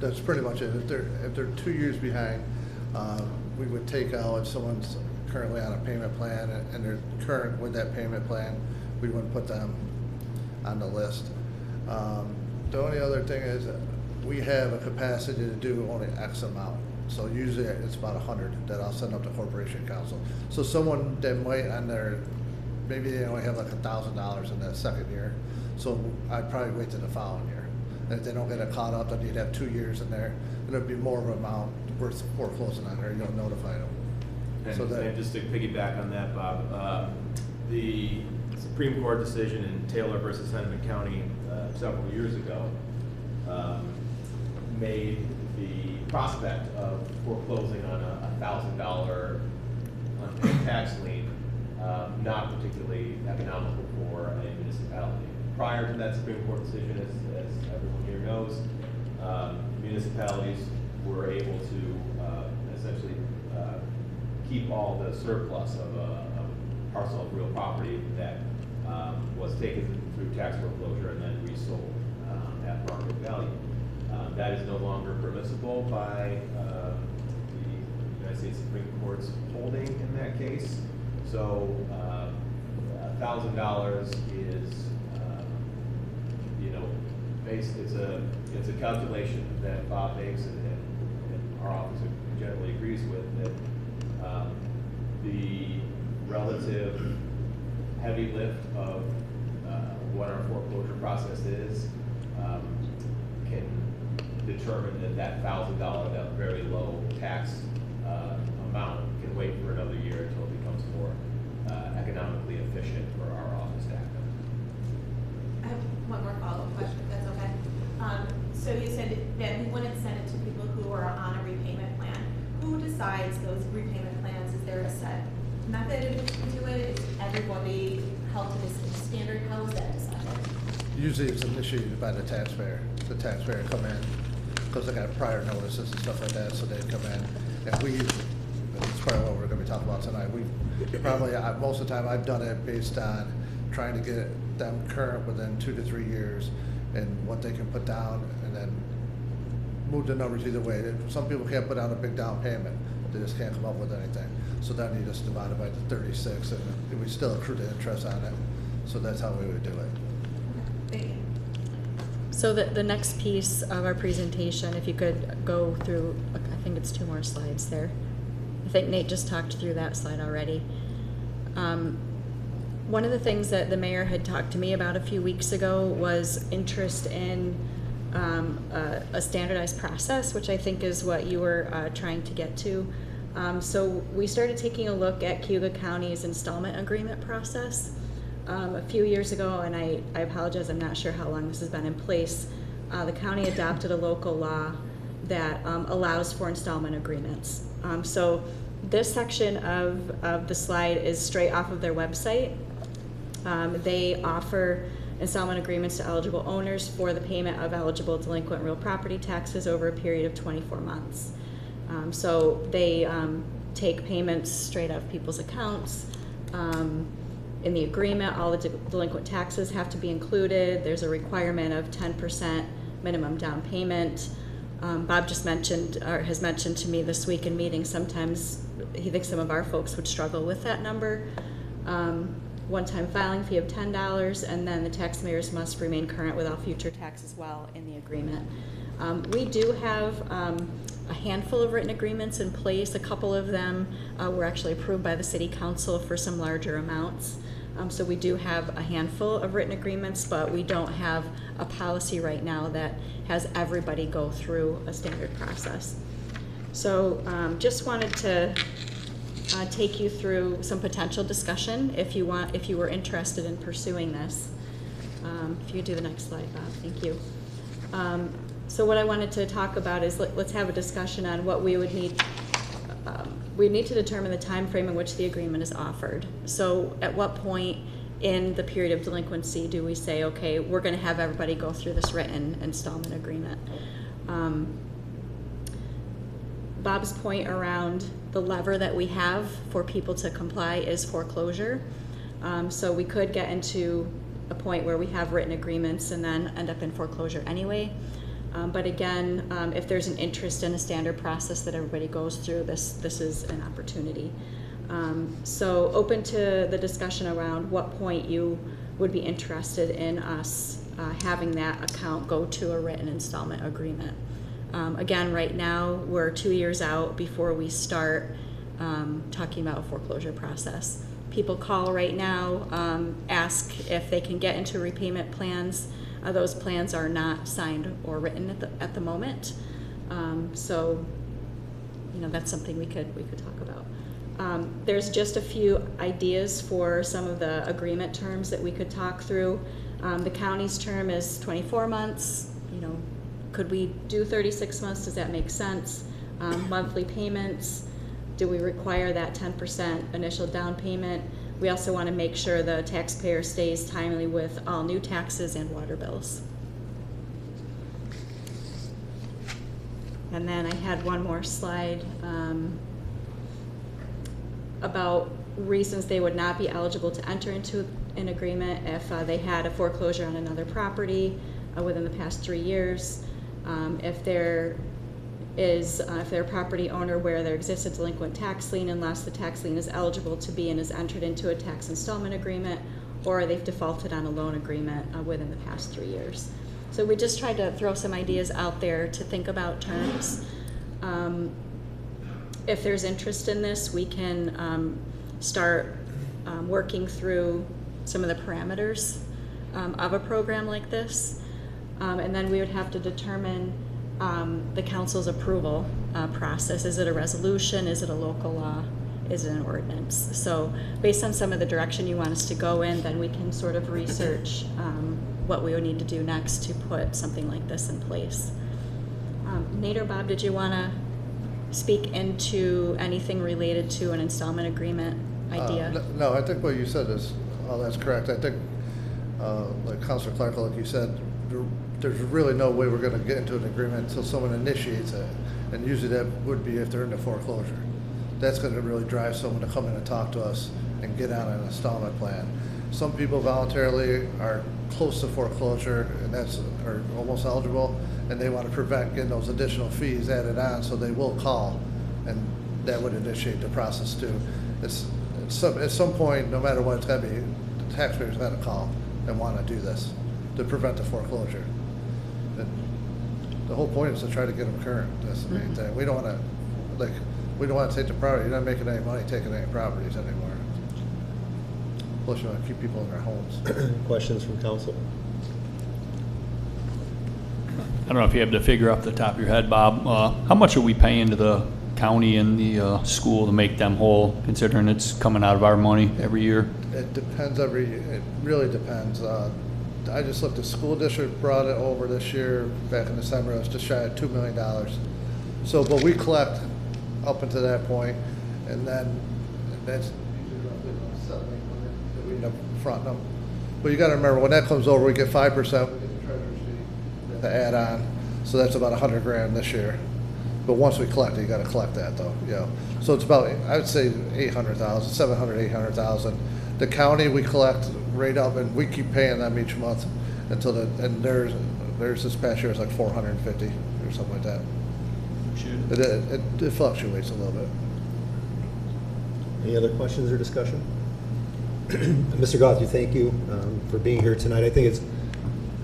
That's pretty much it. If they're 2 years behind, we would take out, if someone's currently on a payment plan and they're current with that payment plan, we wouldn't put them on the list. The only other thing is we have a capacity to do only X amount. So usually it's about 100 that I'll send up to Corporation Council. So someone that might on their, maybe they only have like $1,000 in that second year. So I'd probably wait to the following year. And if they don't get it caught up, then you'd have 2 years in there. And it'd be more of an amount worth foreclosing on there. You'll notify them.
And just to piggyback on that, Bob, the Supreme Court decision in Taylor versus Hennepin County several years ago made the prospect of foreclosing on a $1,000 unpaid tax lien not particularly economical for a municipality. Prior to that Supreme Court decision, as everyone here knows, municipalities were able to essentially keep all the surplus of a parcel of real property that was taken through tax foreclosure and then resold at market value. That is no longer permissible by the United States Supreme Court's holding in that case. So $1,000 is, it's a calculation that Bob makes and our office generally agrees with, that the relative heavy lift of what our foreclosure process is can determine that $1,000, that very low tax amount, can wait for another year until it becomes more economically efficient for our office to act on.
I have one more follow-up question, if that's okay. So you said that we wouldn't send it to people who are on a repayment plan. Who decides those repayment plans? Is there a set method in which we do it? Is everybody held to the same standard? How is that decided?
Usually it's initiated by the taxpayer. The taxpayer come in, because they got prior notices and stuff like that, so they'd come in. And it's probably what we're gonna be talking about tonight. Most of the time I've done it based on trying to get them current within 2 to 3 years and what they can put down, and then move the numbers either way. Some people can't put down a big down payment. They just can't come up with anything. So then you just divide it by the 36 and we still accrue the interest on it. So that's how we would do it.
Thank you.
So the next piece of our presentation, if you could go through, I think it's 2 more slides there. I think Nate just talked through that slide already. One of the things that the mayor had talked to me about a few weeks ago was interest in a standardized process, which I think is what you were trying to get to. So we started taking a look at Cayuga County's installment agreement process a few years ago, and I apologize, I'm not sure how long this has been in place. The county adopted a local law that allows for installment agreements. So this section of the slide is straight off of their website. They offer installment agreements to eligible owners for the payment of eligible delinquent real property taxes over a period of 24 months. So they take payments straight out of people's accounts. In the agreement, all the delinquent taxes have to be included. There's a requirement of 10% minimum down payment. Bob just mentioned, or has mentioned to me this week in meetings, sometimes he thinks some of our folks would struggle with that number. One-time filing fee of $10, and then the taxpayers must remain current with all future taxes while in the agreement. We do have a handful of written agreements in place. A couple of them were actually approved by the city council for some larger amounts. So we do have a handful of written agreements, but we don't have a policy right now that has everybody go through a standard process. So just wanted to take you through some potential discussion if you were interested in pursuing this. If you could do the next slide, Bob, thank you. So what I wanted to talk about is let's have a discussion on what we would need. We need to determine the time frame in which the agreement is offered. So at what point in the period of delinquency do we say, okay, we're going to have everybody go through this written installment agreement? Bob's point around the lever that we have for people to comply is foreclosure. So we could get into a point where we have written agreements and then end up in foreclosure anyway. But again, if there's an interest in a standard process that everybody goes through, this is an opportunity. So open to the discussion around what point you would be interested in us having that account go to a written installment agreement. Again, right now, we're 2 years out before we start talking about a foreclosure process. People call right now, ask if they can get into repayment plans. Those plans are not signed or written at the moment. So, you know, that's something we could talk about. There's just a few ideas for some of the agreement terms that we could talk through. The county's term is 24 months. You know, could we do 36 months? Does that make sense? Monthly payments. Do we require that 10% initial down payment? We also want to make sure the taxpayer stays timely with all new taxes and water bills. And then I had one more slide about reasons they would not be eligible to enter into an agreement if they had a foreclosure on another property within the past 3 years. If they're a property owner where there exists a delinquent tax lien unless the tax lien is eligible to be and is entered into a tax installment agreement, or they've defaulted on a loan agreement within the past 3 years. So we just tried to throw some ideas out there to think about terms. If there's interest in this, we can start working through some of the parameters of a program like this. And then we would have to determine the council's approval process. Is it a resolution? Is it a local law? Is it an ordinance? So based on some of the direction you want us to go in, then we can sort of research what we would need to do next to put something like this in place. Nate or Bob, did you want to speak into anything related to an installment agreement idea?
No, I think what you said is, that's correct. I think, like Councilor Clark, like you said, there's really no way we're going to get into an agreement until someone initiates it. And usually that would be if they're in the foreclosure. That's going to really drive someone to come in and talk to us and get on an installment plan. Some people voluntarily are close to foreclosure and are almost eligible, and they want to prevent getting those additional fees added on, so they will call, and that would initiate the process too. At some point, no matter what it's going to be, the taxpayer's got to call and want to do this to prevent the foreclosure. And the whole point is to try to get them current. That's the main thing. We don't want to take the property. You're not making any money taking any properties anymore. Plus, you want to keep people in their homes.
Questions from council?
I don't know if you have the figure off the top of your head, Bob. How much are we paying to the county and the school to make them whole, considering it's coming out of our money every year?
It depends it really depends. I just looked, the school district brought it over this year, back in December, it was just shy of $2 million. So, but we collect up until that point, and then that's usually roughly about 7 8 million that we end up fronting them. But you gotta remember, when that comes over, we get 5%, we get the treasurer's fee to add on, so that's about 100 grand this year. But once we collect it, you gotta collect that though, you know. So it's about, I would say 800,000, 700, 800,000. The county, we collect right up, and we keep paying them each month. until and there's this past year, it's like 450 or something like that. It fluctuates a little bit.
Any other questions or discussion? Mr. Goth, thank you for being here tonight. I think it's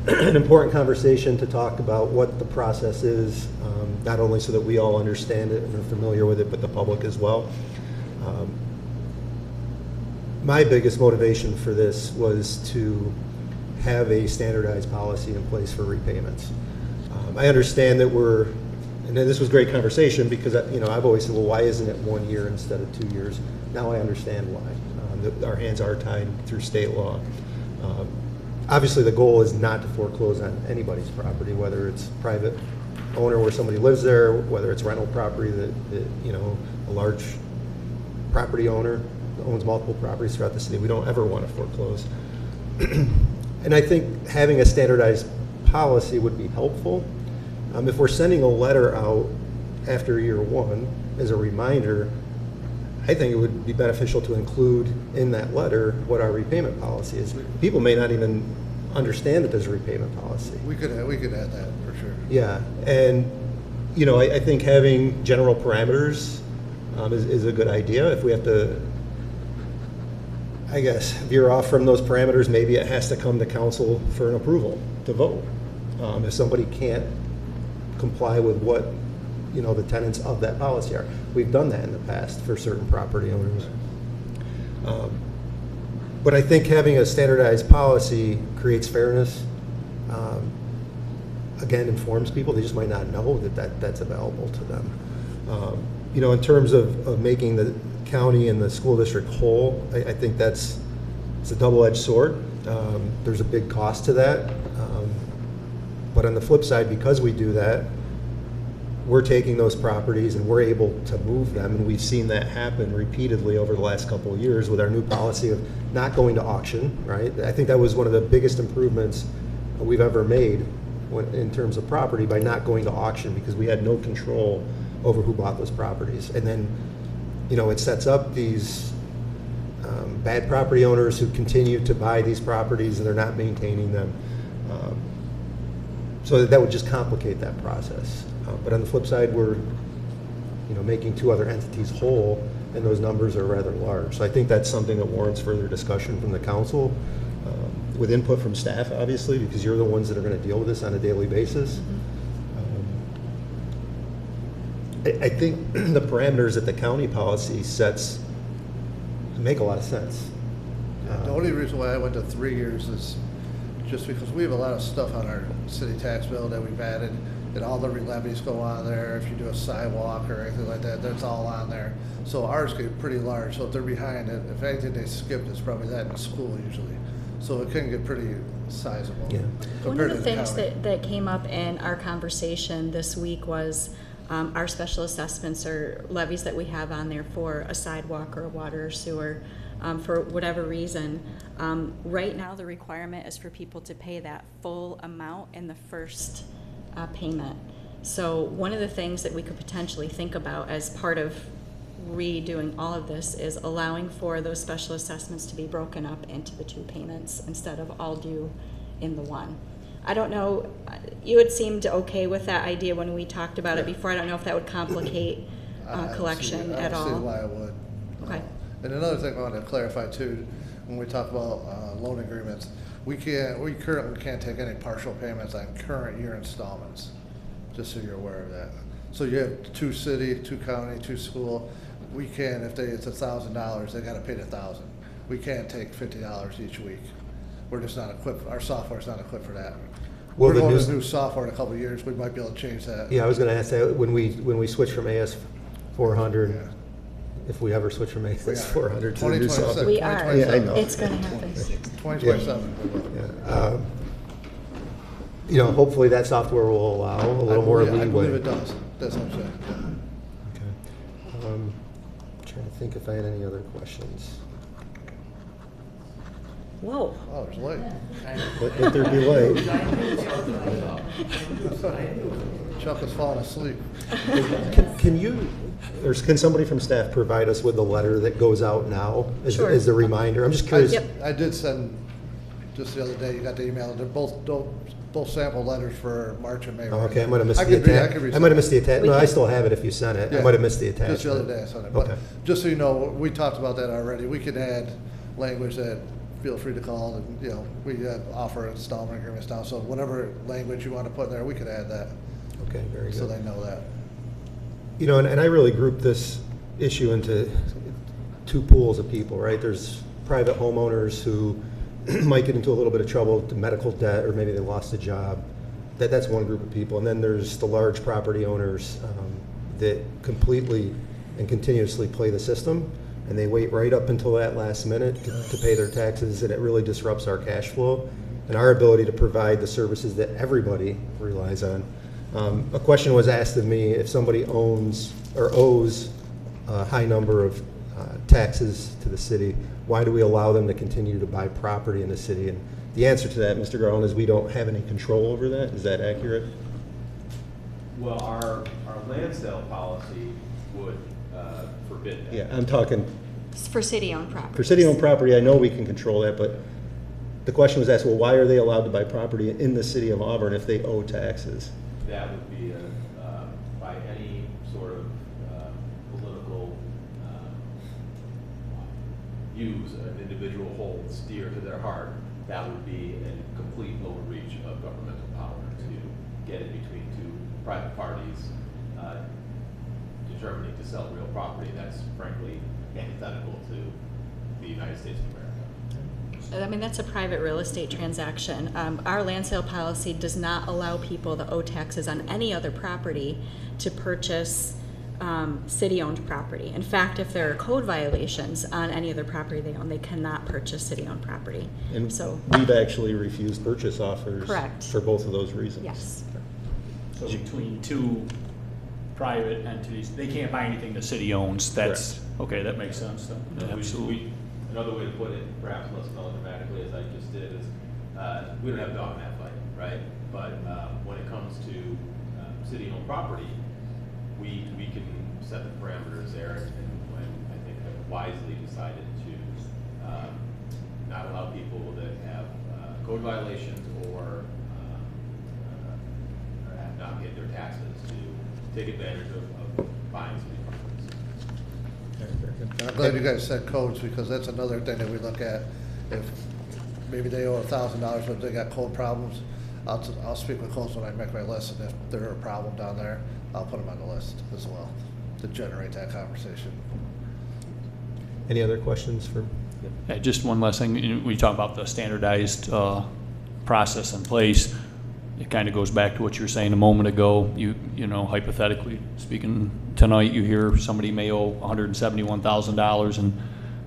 an important conversation to talk about what the process is, not only so that we all understand it and are familiar with it, but the public as well. My biggest motivation for this was to have a standardized policy in place for repayments. I understand that and this was great conversation because I've always said, well, why isn't it 1 year instead of 2 years? Now I understand why. Our hands are tied through state law. Obviously, the goal is not to foreclose on anybody's property, whether it's private owner where somebody lives there, whether it's rental property that a large property owner owns multiple properties throughout the city. We don't ever want to foreclose. And I think having a standardized policy would be helpful. If we're sending a letter out after year 1 as a reminder, I think it would be beneficial to include in that letter what our repayment policy is. People may not even understand that there's a repayment policy.
We could add that for sure.
Yeah, and I think having general parameters is a good idea. If we have to, I guess, veer off from those parameters, maybe it has to come to council for an approval to vote. If somebody can't comply with what the tenets of that policy are. We've done that in the past for certain property owners. But I think having a standardized policy creates fairness. Again, informs people. They just might not know that's available to them. In terms of making the county and the school district whole, I think it's a double-edged sword. There's a big cost to that. But on the flip side, because we do that, we're taking those properties and we're able to move them, and we've seen that happen repeatedly over the last couple of years with our new policy of not going to auction, right? I think that was one of the biggest improvements we've ever made in terms of property, by not going to auction, because we had no control over who bought those properties. And then, it sets up these bad property owners who continue to buy these properties and they're not maintaining them. So that would just complicate that process. But on the flip side, we're making 2 other entities whole, and those numbers are rather large. So I think that's something that warrants further discussion from the council, with input from staff, obviously, because you're the ones that are going to deal with this on a daily basis. I think the parameters that the county policy sets make a lot of sense.
The only reason why I went to 3 years is just because we have a lot of stuff on our city tax bill that we've added, and all the levies go on there. If you do a sidewalk or anything like that, that's all on there. So ours get pretty large. So if they're behind it, if anything they skipped, it's probably that in school usually. So it can get pretty sizable.
Yeah.
One of the things that came up in our conversation this week was our special assessments or levies that we have on there for a sidewalk or a water or sewer. For whatever reason, right now the requirement is for people to pay that full amount in the first payment. So one of the things that we could potentially think about as part of redoing all of this is allowing for those special assessments to be broken up into the 2 payments instead of all due in the 1. I don't know, you had seemed okay with that idea when we talked about it before. I don't know if that would complicate collection at all.
I don't see why it would.
Okay.
And another thing I want to clarify too, when we talk about loan agreements, we currently can't take any partial payments on current year installments, just so you're aware of that. So you have 2 city, 2 county, 2 school. We can, if it's $1,000, they got to pay the $1,000. We can't take $50 each week. We're just not equipped. Our software's not equipped for that.
Well,
We're going to new software in a couple of years. We might be able to change that.
Yeah, I was going to ask that when we switch from AS 400. If we ever switch from AS 400 to the new software.
We are.
Yeah, I know.
It's going to happen.
2027.
Yeah. Hopefully that software will allow a little more leeway.
I believe it does. That's what I'm saying.
Okay. Trying to think if I had any other questions.
Whoa.
Oh, it's late.
Let there be light.
Chuck is falling asleep.
Can you, or can somebody from staff provide us with the letter that goes out now as,
Sure.
as the reminder? I'm just curious.
Yep.
I did send just the other day, you got the email, they're both sample letters for March and May.
Oh, okay, I might have missed
I
the
could read- I
attach.
could read
I might have
some.
missed the attach. No, I still have it if you sent it. I
Yeah.
might have missed the attachment.
Just the other day I sent it, but
Okay.
just so you know, we talked about that already, we could add language that, feel free to call, and, you know, we offer installment agreements now, so whatever language you want to put in there, we could add that,
Okay, very
so
good.
they know that.
You know, and I really group this issue into two pools of people, right? There's private homeowners who might get into a little bit of trouble, the medical debt, or maybe they lost a job. That's one group of people. And then there's the large property owners that completely and continuously play the system, and they wait right up until that last minute to pay their taxes, and it really disrupts our cash flow and our ability to provide the services that everybody relies on. A question was asked of me, if somebody owns or owes a high number of taxes to the city, why do we allow them to continue to buy property in the city? And the answer to that, Mr. Garland, is we don't have any control over that. Is that accurate?
Well, our land sale policy would forbid that.
Yeah, I'm talking,
For city-owned property.
for city-owned property, I know we can control that, but the question was asked, well, why are they allowed to buy property in the city of Auburn if they owe taxes?
That would be by any sort of political views an individual holds dear to their heart. That would be a complete overreach of governmental power to get in between two private parties determining to sell real property. That's frankly antithetical to the United States of America.
I mean, that's a private real estate transaction. Our land sale policy does not allow people that owe taxes on any other property to purchase city-owned property. In fact, if there are code violations on any other property they own, they cannot purchase city-owned property.
And
So,
we've actually refused purchase offers.
Correct.
For both of those reasons.
yes.
So between two private entities, they can't buy anything the city owns. That's, okay, that makes sense then. Absolutely.
Another way to put it, perhaps less melodramatically, as I just did, is we don't have a dog in that fight, right? But when it comes to city-owned property, we can set the parameters there, and when I think have wisely decided to not allow people that have code violations or have not paid their taxes to take advantage of buying city properties.
And I'm glad you guys said codes, because that's another thing that we look at. If maybe they owe $1,000, but they got code problems, I'll speak with codes when I make my list, and if there's a problem down there, I'll put them on the list as well to generate that conversation.
Any other questions for?
Yeah, just one last thing. We talk about the standardized process in place. It kind of goes back to what you were saying a moment ago. You know, hypothetically speaking, tonight you hear somebody may owe $171,000, and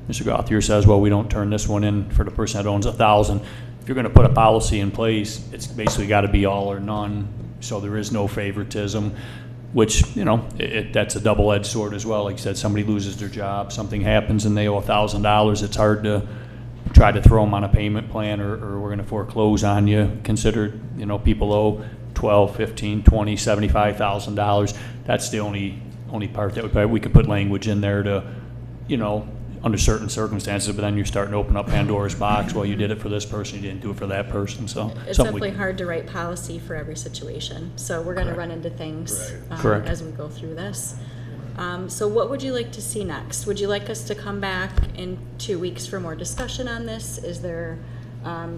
Mr. Gauthier says, well, we don't turn this one in for the person that owns $1,000. If you're going to put a policy in place, it's basically got to be all or none, so there is no favoritism, which, you know, that's a double-edged sword as well. Like you said, somebody loses their job, something happens, and they owe $1,000. It's hard to try to throw them on a payment plan, or we're going to foreclose on you. Consider, you know, people owe $12, $15, $20, $75,000. That's the only part that we could put language in there to, you know, under certain circumstances, but then you're starting to open up Pandora's box. Well, you did it for this person, you didn't do it for that person, so.
It's definitely hard to write policy for every situation, so we're gonna run into things
Correct.
as we go through this. So what would you like to see next? Would you like us to come back in 2 weeks for more discussion on this? Is there,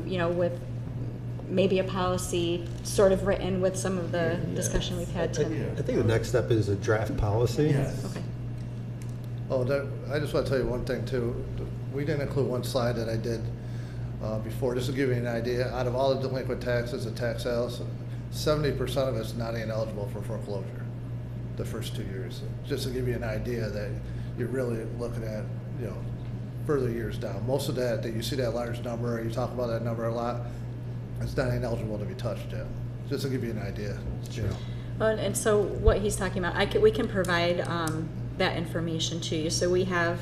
you know, with maybe a policy sort of written with some of the discussion we've had tonight?
I think the next step is a draft policy.
Yes.
Okay.
Oh, I just want to tell you one thing too. We didn't include one slide that I did before, just to give you an idea. Out of all the delinquent taxes and tax sales, 70% of it's not even eligible for foreclosure the first 2 years. Just to give you an idea that you're really looking at, you know, further years down. Most of that you see that large number, you talk about that number a lot, it's not even eligible to be touched yet. Just to give you an idea. You know.
Well, and so what he's talking about, we can provide that information to you. So we have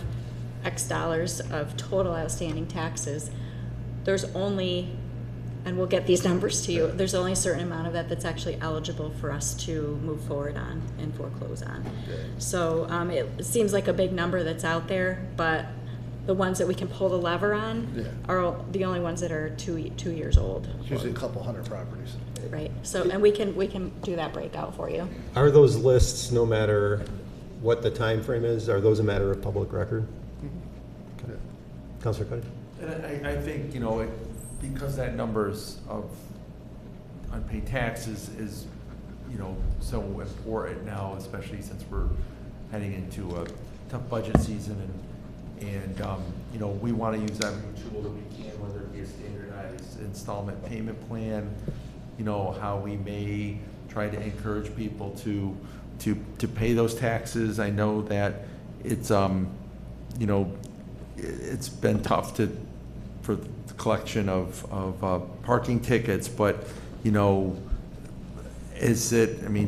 X dollars of total outstanding taxes. There's only, and we'll get these numbers to you, there's only a certain amount of that that's actually eligible for us to move forward on and foreclose on. So it seems like a big number that's out there, but the ones that we can pull the lever on
Yeah.
are the only ones that are 2 years old,
It's usually a couple hundred properties.
right? So, and we can do that breakout for you.
Are those lists, no matter what the time frame is, are those a matter of public record?
Yeah.
Counselor Cuddy?
And I think, you know, because that numbers of unpaid taxes is, you know, so important now, especially since we're heading into a tough budget season, and you know, we want to use every tool that we can, whether it be a standardized installment payment plan, you know, how we may try to encourage people to pay those taxes. I know that it's you know, it's been tough for the collection of parking tickets, but you know,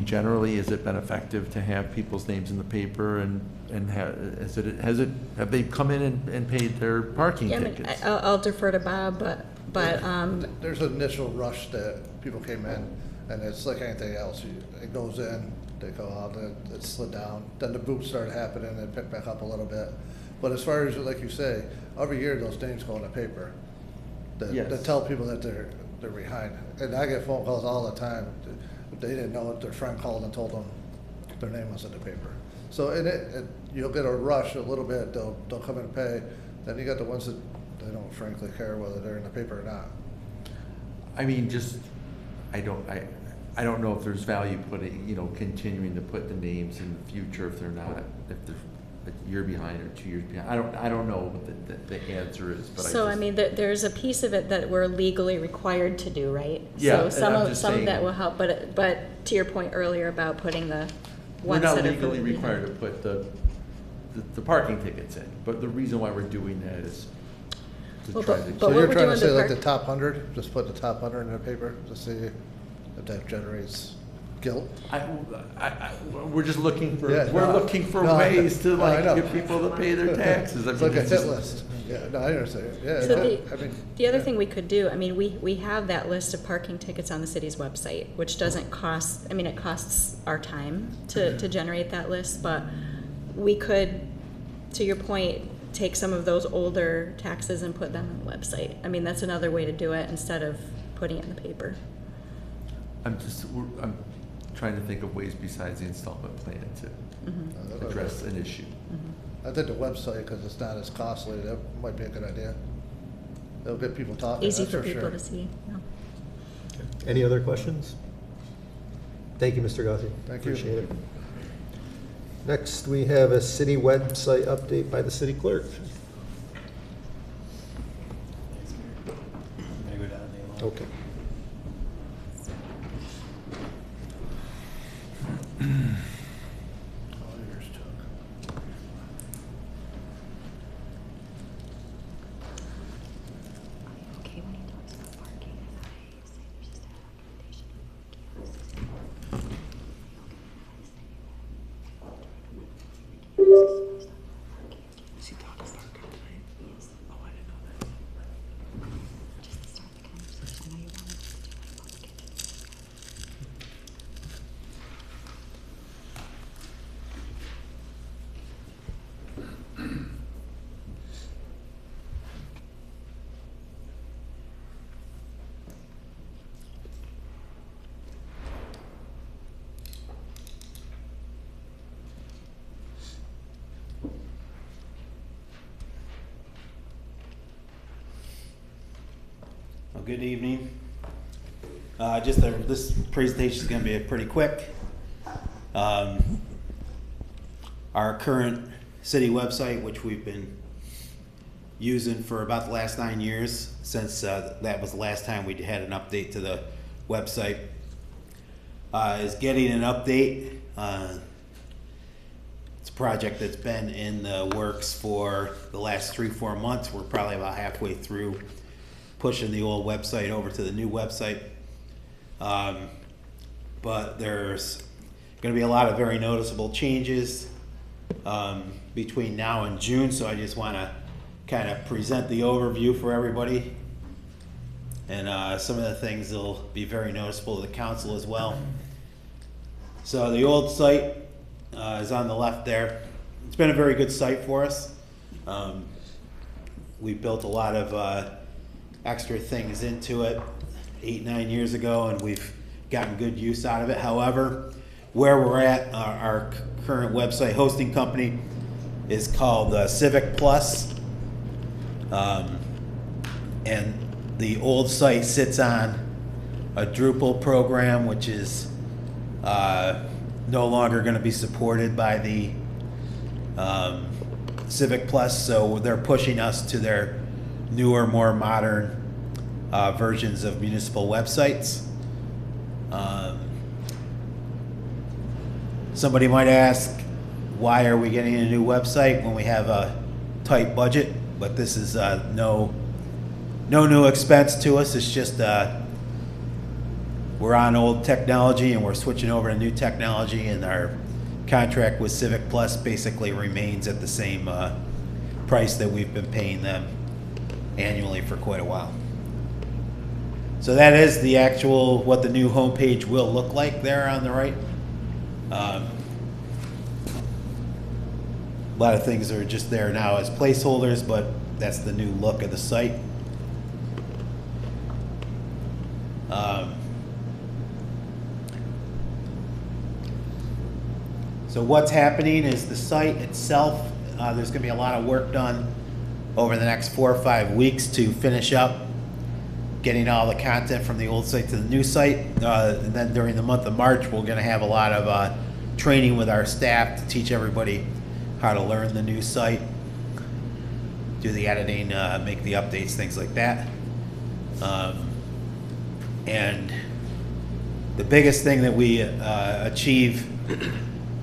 generally, has it been effective to have people's names in the paper, and have they come in and paid their parking
Yeah, I mean,
tickets?
I'll defer to Bob, but
There's an initial rush that people came in, and it's like anything else. It goes in, they go out, it slid down. Then the boots started happening, and picked back up a little bit. But as far as, like you say, every year those names go in the paper that tell people that they're behind. And I get phone calls all the time. They didn't know it, their friend called and told them their name was in the paper. So you'll get a rush a little bit, they'll come in and pay. Then you got the ones that they don't frankly care whether they're in the paper or not.
I mean, I don't know if there's value continuing to put the names in the future if they're a year behind or 2 years behind. I don't know what the answer is, but
so I mean, there's a piece of it that we're legally required to do, right?
Yeah,
So
and I'm just
some of
saying-
that will help, but to your point earlier about putting the
we're
ones
not
that are
legally
further
required to
behind.
put the parking tickets in, but the reason why we're doing that is to
Well,
try
but
to.
what
So you're
we're
trying
doing
to say
the
like
park-
the top 100, just put the top 100 in the paper to see if that generates guilt?
We're just looking for,
Yeah,
we're
no,
looking for
no,
ways to
no, I
like
know.
get people to pay their taxes.
It's like a
it's
hit
just-
list. Yeah, no, I understand. Yeah,
So
I mean.
the other
yeah.
thing we could do, I mean, we have that list of parking tickets on the city's website, which doesn't cost, I mean, it costs our time to generate that list, but we could, to your point, take some of those older taxes and put them on the website. I mean, that's another way to do it instead of putting it in the paper.
I'm trying to think of ways besides the installment plan to address an issue.
I think the website, because it's not as costly, that might be a good idea. It'll get people talking,
Easy
that's
for
for
people
sure.
to see, yeah.
Any other questions? Thank you, Mr. Gothy.
Thank you.
Appreciate it. Next, we have a city website update by the city clerk. Okay.
All yours, Chuck.
Okay, when he talks about parking, I say there's just a recommendation. Is he talking about tonight? Yes. Oh, I didn't know that. Just to start the conversation, I know you wanted us to do it about the kitchen.
Well, good evening. This presentation is going to be pretty quick. Our current city website, which we've been using for about the last 9 years, since that was the last time we had an update to the website, is getting an update. It's a project that's been in the works for the last 3-4 months. We're probably about halfway through pushing the old website over to the new website. But there's going to be a lot of very noticeable changes between now and June, so I just want to kind of present the overview for everybody. And some of the things will be very noticeable to the council as well. So the old site is on the left there. It's been a very good site for us. we built a lot of extra things into it 8-9 years ago, and we've gotten good use out of it. However, where we're at, our current website hosting company is called Civic Plus, and the old site sits on a Drupal program, which is no longer going to be supported by the Civic Plus, so they're pushing us to their newer, more modern versions of municipal websites. Somebody might ask, why are we getting a new website when we have a tight budget? But this is no new expense to us. It's just we're on old technology and we're switching over to new technology, and our contract with Civic Plus basically remains at the same price that we've been paying them annually for quite a while. So that is the actual, what the new homepage will look like there on the right. A lot of things are just there now as placeholders, but that's the new look of the site. So what's happening is the site itself, there's going to be a lot of work done over the next 4 or 5 weeks to finish up getting all the content from the old site to the new site. And then during the month of March, we're going to have a lot of training with our staff to teach everybody how to learn the new site, do the editing, make the updates, things like that. And the biggest thing that we achieve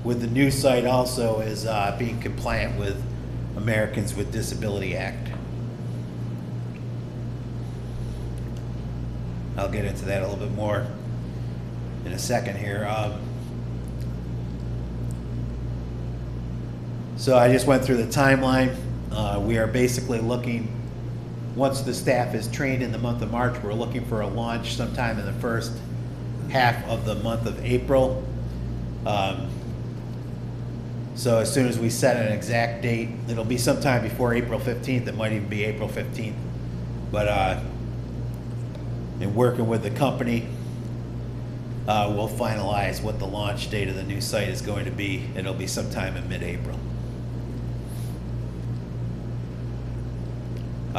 with the new site also is being compliant with Americans with Disability Act. I'll get into that a little bit more in a second here. So I just went through the timeline. We are basically looking, once the staff is trained in the month of March, we're looking for a launch sometime in the first half of the month of April. So as soon as we set an exact date, it'll be sometime before April 15th. It might even be April 15th. But in working with the company, we'll finalize what the launch date of the new site is going to be. It'll be sometime in mid-April.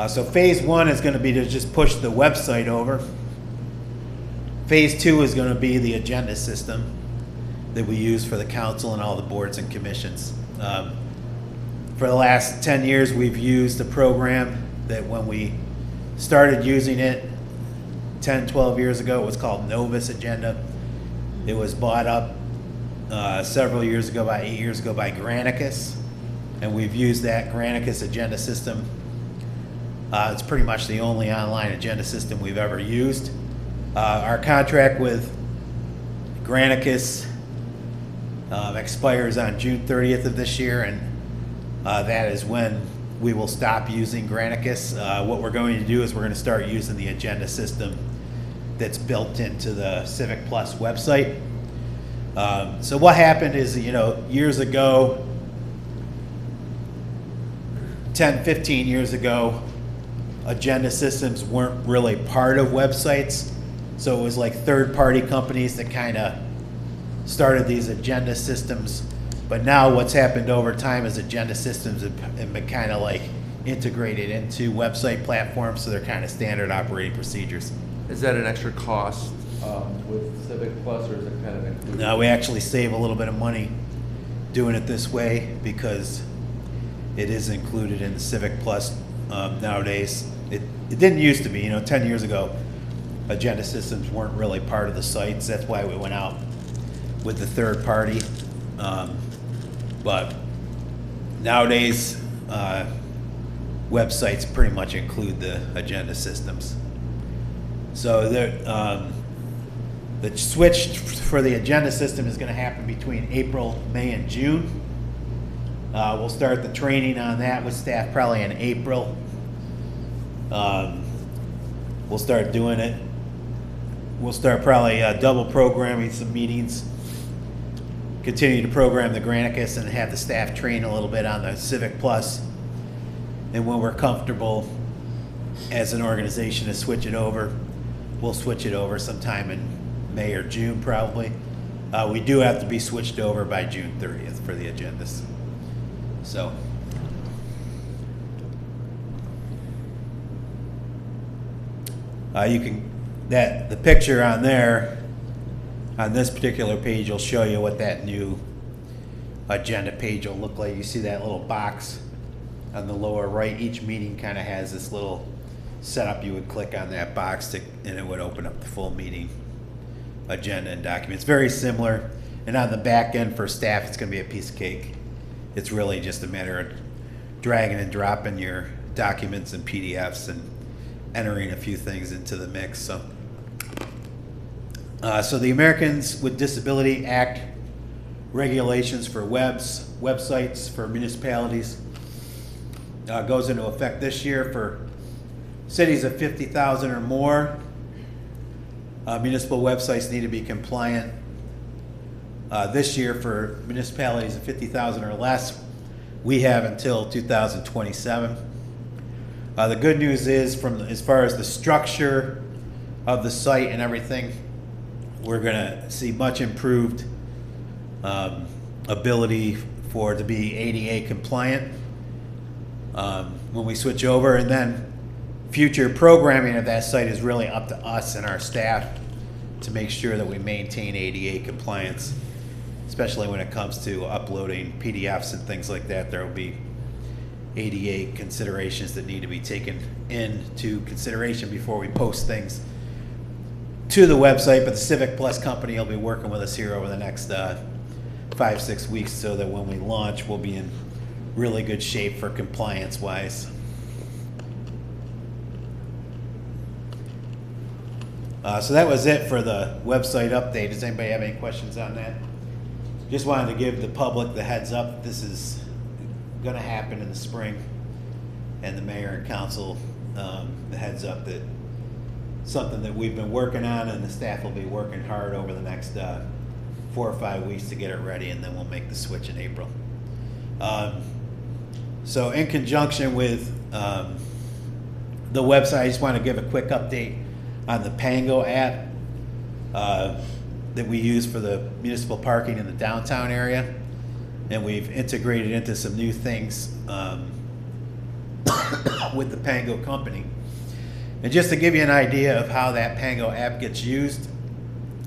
So phase 1 is going to be to just push the website over. Phase 2 is going to be the agenda system that we use for the council and all the boards and commissions. For the last 10 years, we've used a program that when we started using it 10, 12 years ago, it was called Novus Agenda. It was bought up several years ago, about 8 years ago, by Granicus, and we've used that Granicus agenda system. It's pretty much the only online agenda system we've ever used. Our contract with Granicus expires on June 30th of this year, and that is when we will stop using Granicus. What we're going to do is we're going to start using the agenda system that's built into the Civic Plus website. So what happened is, years ago, 10, 15 years ago, agenda systems weren't really part of websites. So it was like third-party companies that kind of started these agenda systems. But now what's happened over time is agenda systems have been kind of like integrated into website platforms, so they're kind of standard operating procedures.
Is that an extra cost with Civic Plus, or is it kind of included?
No, we actually save a little bit of money doing it this way because it is included in the Civic Plus nowadays. It didn't used to be, 10 years ago, agenda systems weren't really part of the sites. That's why we went out with the third party. But nowadays, websites pretty much include the agenda systems. So the switch for the agenda system is going to happen between April, May, and June. We'll start the training on that with staff probably in April. We'll start doing it. We'll start probably double programming some meetings, continue to program the Granicus, and have the staff train a little bit on the Civic Plus. And when we're comfortable as an organization to switch it over, we'll switch it over sometime in May or June probably. We do have to be switched over by June 30th for the agendas. So. You can, the picture on there, on this particular page will show you what that new agenda page will look like. You see that little box on the lower right. Each meeting kind of has this little setup. You would click on that box and it would open up the full meeting agenda and documents. Very similar. And on the back end for staff, it's going to be a piece of cake. It's really just a matter of dragging and dropping your documents and PDFs and entering a few things into the mix. So the Americans with Disability Act regulations for websites for municipalities goes into effect this year for cities of 50,000 or more. Municipal websites need to be compliant. This year for municipalities of 50,000 or less, we have until 2027. The good news is, as far as the structure of the site and everything, we're going to see much improved ability for it to be ADA compliant when we switch over. And then future programming of that site is really up to us and our staff to make sure that we maintain ADA compliance, especially when it comes to uploading PDFs and things like that. There will be ADA considerations that need to be taken into consideration before we post things to the website. But the Civic Plus company will be working with us here over the next 5-6 weeks so that when we launch, we'll be in really good shape for compliance wise. So that was it for the website update. Does anybody have any questions on that? Just wanted to give the public the heads up. This is going to happen in the spring, and the mayor and council the heads up that something that we've been working on, and the staff will be working hard over the next 4 or 5 weeks to get it ready, and then we'll make the switch in April. So in conjunction with the website, I just want to give a quick update on the Pango app that we use for the municipal parking in the downtown area. And we've integrated into some new things with the Pango company. And just to give you an idea of how that Pango app gets used,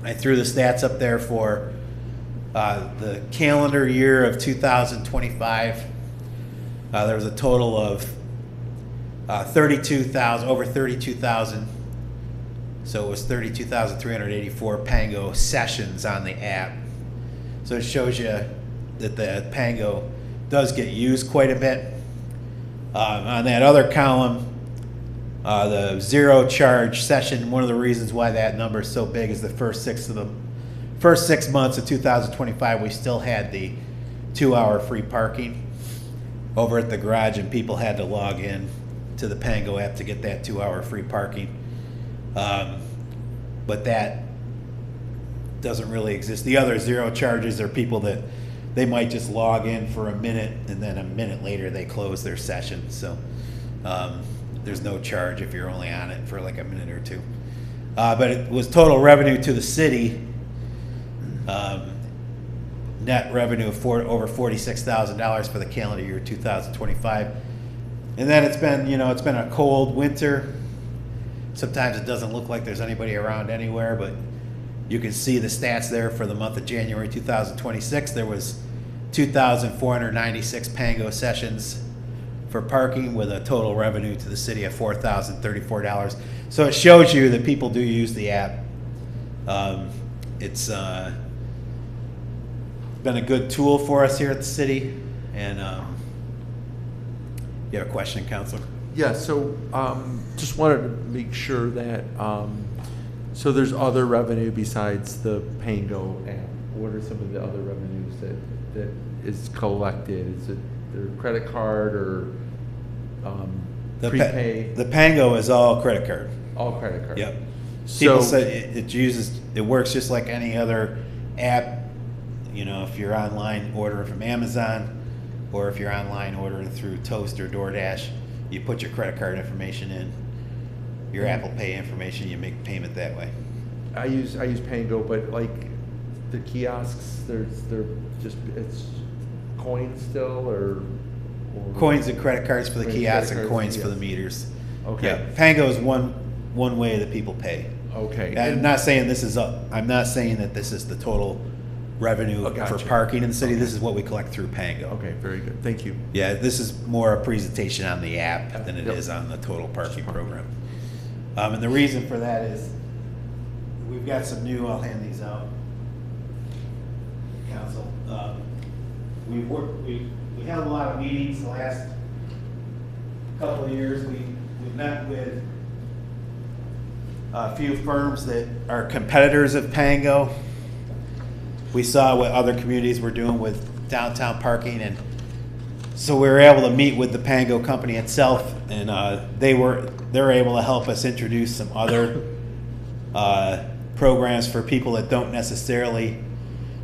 I threw the stats up there for the calendar year of 2025. There was a total of over 32,000. So it was 32,384 Pango sessions on the app. So it shows you that the Pango does get used quite a bit. On that other column, the zero charge session, one of the reasons why that number is so big is the first 6 months of 2025, we still had the 2-hour free parking over at the garage, and people had to log in to the Pango app to get that 2-hour free parking. But that doesn't really exist. The other zero charges are people that they might just log in for a minute, and then a minute later they close their session. So there's no charge if you're only on it for like a minute or two. But it was total revenue to the city, net revenue of over $46,000 for the calendar year 2025. And then it's been a cold winter. Sometimes it doesn't look like there's anybody around anywhere, but you can see the stats there for the month of January 2026. There was 2,496 Pango sessions for parking with a total revenue to the city of $4,034. So it shows you that people do use the app. It's been a good tool for us here at the city. And you have a question, Counselor?
Yeah, so just wanted to make sure that, so there's other revenue besides the Pango app. What are some of the other revenues that is collected? Is it their credit card or prepay?
The Pango is all credit card.
All credit card.
Yep.
So,
People say it works just like any other app. You know, if you're online ordering from Amazon, or if you're online ordering through Toast or DoorDash, You put your credit card information in, your Apple Pay information, you make payment that way.
I use Pango, but like the kiosks, they're just, it's coins still, or
Coins and credit cards for the
Coins,
kiosks
credit
and
cards,
coins for the
yes.
meters.
Okay.
Yeah, Pango is one way that people pay.
Okay.
And I'm not saying I'm not saying that this is the total revenue
Oh,
for
gotcha.
parking in the city. This is what we collect through Pango.
Okay, very good. Thank you.
Yeah, this is more a presentation on the app than it
Yep.
is on the total parking program. And the reason for that is we've got some new, I'll hand these out, council. We held a lot of meetings the last couple of years. We met with a few firms that are competitors of Pango. We saw what other communities were doing with downtown parking, and so we were able to meet with the Pango company itself, and they're able to help us introduce some other programs for people that don't necessarily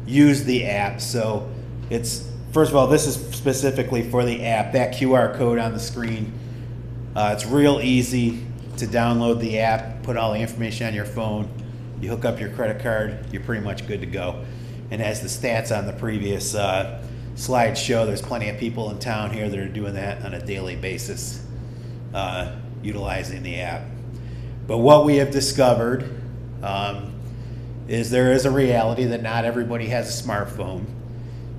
use the app. So it's, first of all, this is specifically for the app. That QR code on the screen, it's real easy to download the app, put all the information on your phone, you hook up your credit card, you're pretty much good to go. And as the stats on the previous slide show, there's plenty of people in town here that are doing that on a daily basis, utilizing the app. But what we have discovered is there is a reality that not everybody has a smartphone,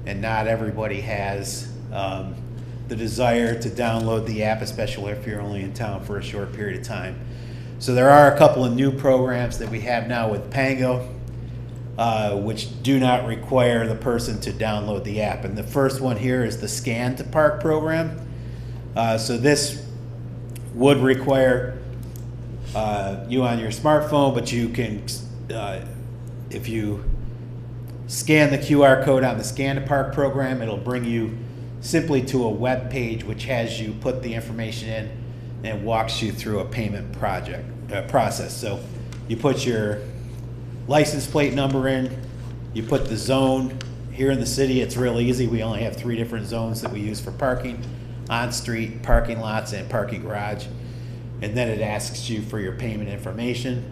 and not everybody has the desire to download the app, especially if you're only in town for a short period of time. So there are a couple of new programs that we have now with Pango, which do not require the person to download the app. And the first one here is the Scan to Park program. So this would require you on your smartphone, but you can, if you scan the QR code on the Scan to Park program, it'll bring you simply to a web page which has you put the information in and walks you through a payment process. So you put your license plate number in, you put the zone. Here in the city, it's real easy. We only have 3 different zones that we use for parking: on-street, parking lots, and parking garage. And then it asks you for your payment information,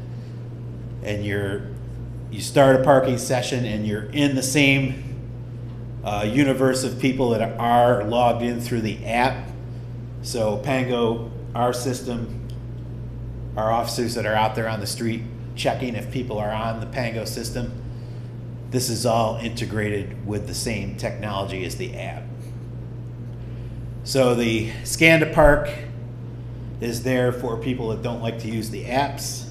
and you start a parking session, and you're in the same universe of people that are logged in through the app. So Pango, our system, our officers that are out there on the street checking if people are on the Pango system, this is all integrated with the same technology as the app. So the Scan to Park is there for people that don't like to use the apps.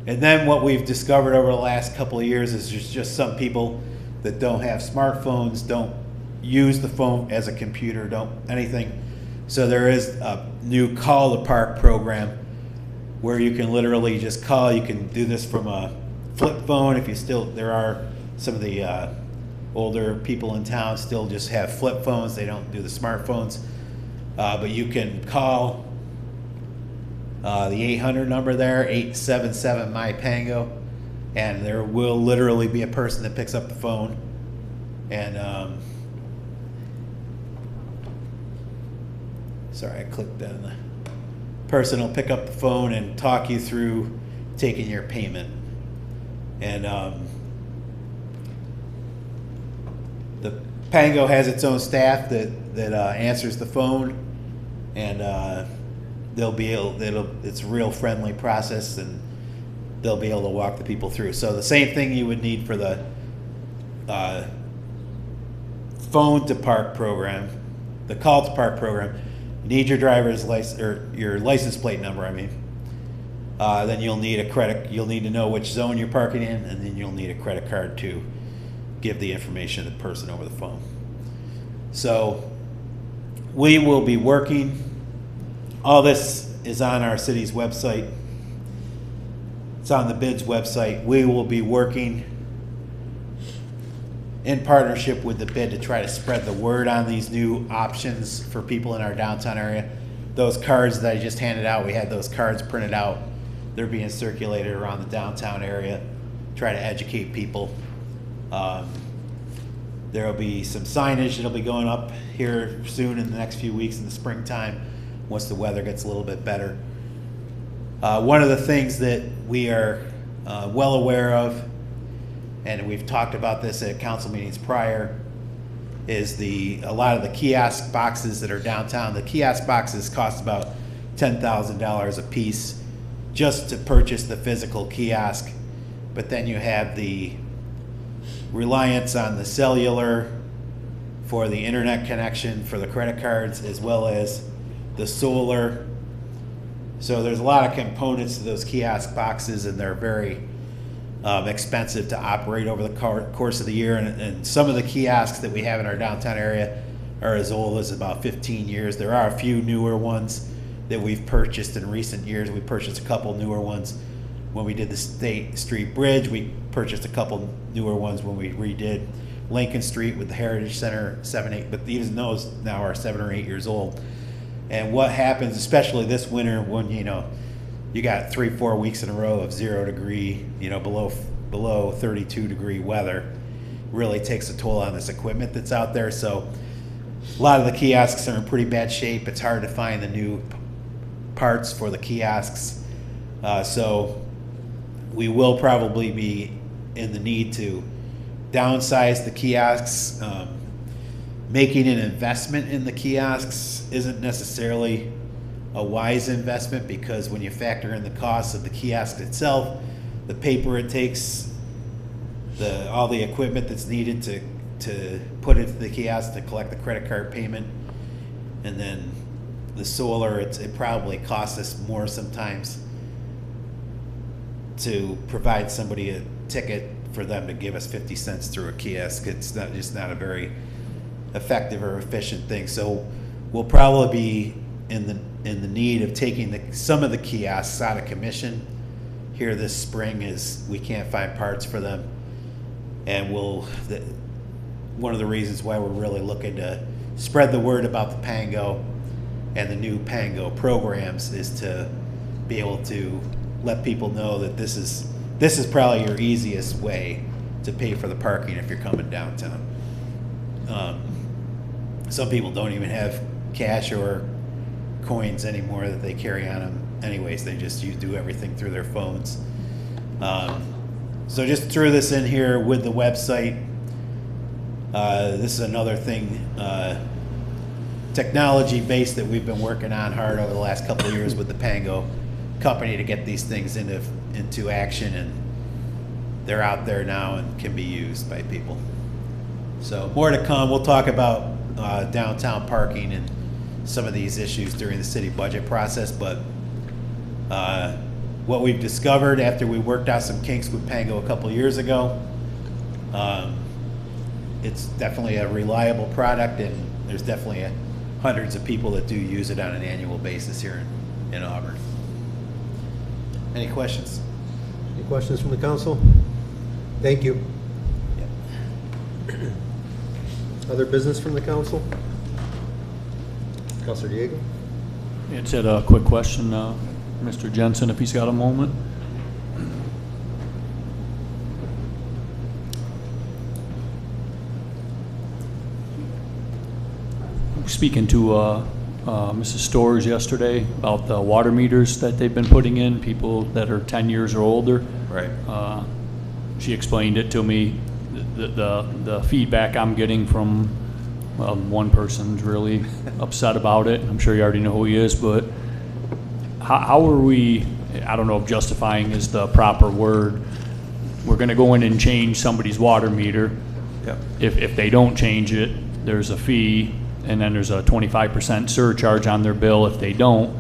And then what we've discovered over the last couple of years is there's just some people that don't have smartphones, don't use the phone as a computer, don't anything. So there is a new Call to Park program where you can literally just call. You can do this from a flip phone. If you still, there are some of the older people in town still just have flip phones. They don't do the smartphones. But you can call the 800 number there, 877-MY-PANGO, and there will literally be a person that picks up the phone and sorry, I clicked on the person will pick up the phone and talk you through taking your payment. And the Pango has its own staff that answers the phone, and it's a real friendly process, and they'll be able to walk the people through. So the same thing you would need for the phone to park program, the call to park program. You need your driver's license, or your license plate number, I mean. Then you'll need a credit. You'll need to know which zone you're parking in, and then you'll need a credit card to give the information to the person over the phone. So we will be working. All this is on our city's website. It's on the BID's website. We will be working in partnership with the BID to try to spread the word on these new options for people in our downtown area. Those cards that I just handed out, we had those cards printed out. They're being circulated around the downtown area, try to educate people. There will be some signage that'll be going up here soon in the next few weeks in the springtime once the weather gets a little bit better. One of the things that we are well aware of, and we've talked about this at council meetings prior, is a lot of the kiosk boxes that are downtown. The kiosk boxes cost about $10,000 a piece just to purchase the physical kiosk, but then you have the reliance on the cellular for the internet connection for the credit cards, as well as the solar. So there's a lot of components to those kiosk boxes, and they're very expensive to operate over the course of the year. And some of the kiosks that we have in our downtown area are as old as about 15 years. There are a few newer ones that we've purchased in recent years. We purchased a couple newer ones when we did the State Street Bridge. We purchased a couple newer ones when we redid Lincoln Street with the Heritage Center, 7, 8, but even those now are 7 or 8 years old. And what happens, especially this winter, when you got 3-4 weeks in a row of 0 degree, below 32 degree weather, really takes a toll on this equipment that's out there. So a lot of the kiosks are in pretty bad shape. It's hard to find the new parts for the kiosks. So we will probably be in the need to downsize the kiosks. Making an investment in the kiosks isn't necessarily a wise investment, because when you factor in the cost of the kiosk itself, the paper it takes, all the equipment that's needed to put into the kiosk to collect the credit card payment, and then the solar, it probably costs us more sometimes to provide somebody a ticket for them to give us 50 cents through a kiosk. It's not a very effective or efficient thing. So we'll probably be in the need of taking some of the kiosks out of commission here this spring, as we can't find parts for them. And one of the reasons why we're really looking to spread the word about the Pango and the new Pango programs is to be able to let people know that this is probably your easiest way to pay for the parking if you're coming downtown. Some people don't even have cash or coins anymore that they carry on them anyways. They just do everything through their phones. So just threw this in here with the website. This is another thing, technology based, that we've been working on hard over the last couple of years with the Pango company to get these things into action, and they're out there now and can be used by people. So more to come. We'll talk about downtown parking and some of these issues during the city budget process, but what we've discovered after we worked out some kinks with Pango a couple years ago, it's definitely a reliable product, and there's definitely hundreds of people that do use it on an annual basis here in Auburn. Any questions?
Any questions from the council? Thank you.
Yep.
Other business from the council? Councilor Diego?
It's a quick question, Mr. Jensen, if he's got a moment. Speaking to Mrs. Storrs yesterday about the water meters that they've been putting in, people that are 10 years or older.
Right.
She explained it to me. The feedback I'm getting from one person's really upset about it. I'm sure you already know who he is, but how are we, I don't know if justifying is the proper word, we're going to go in and change somebody's water meter.
Yep.
If they don't change it, there's a fee, and then there's a 25% surcharge on their bill if they don't.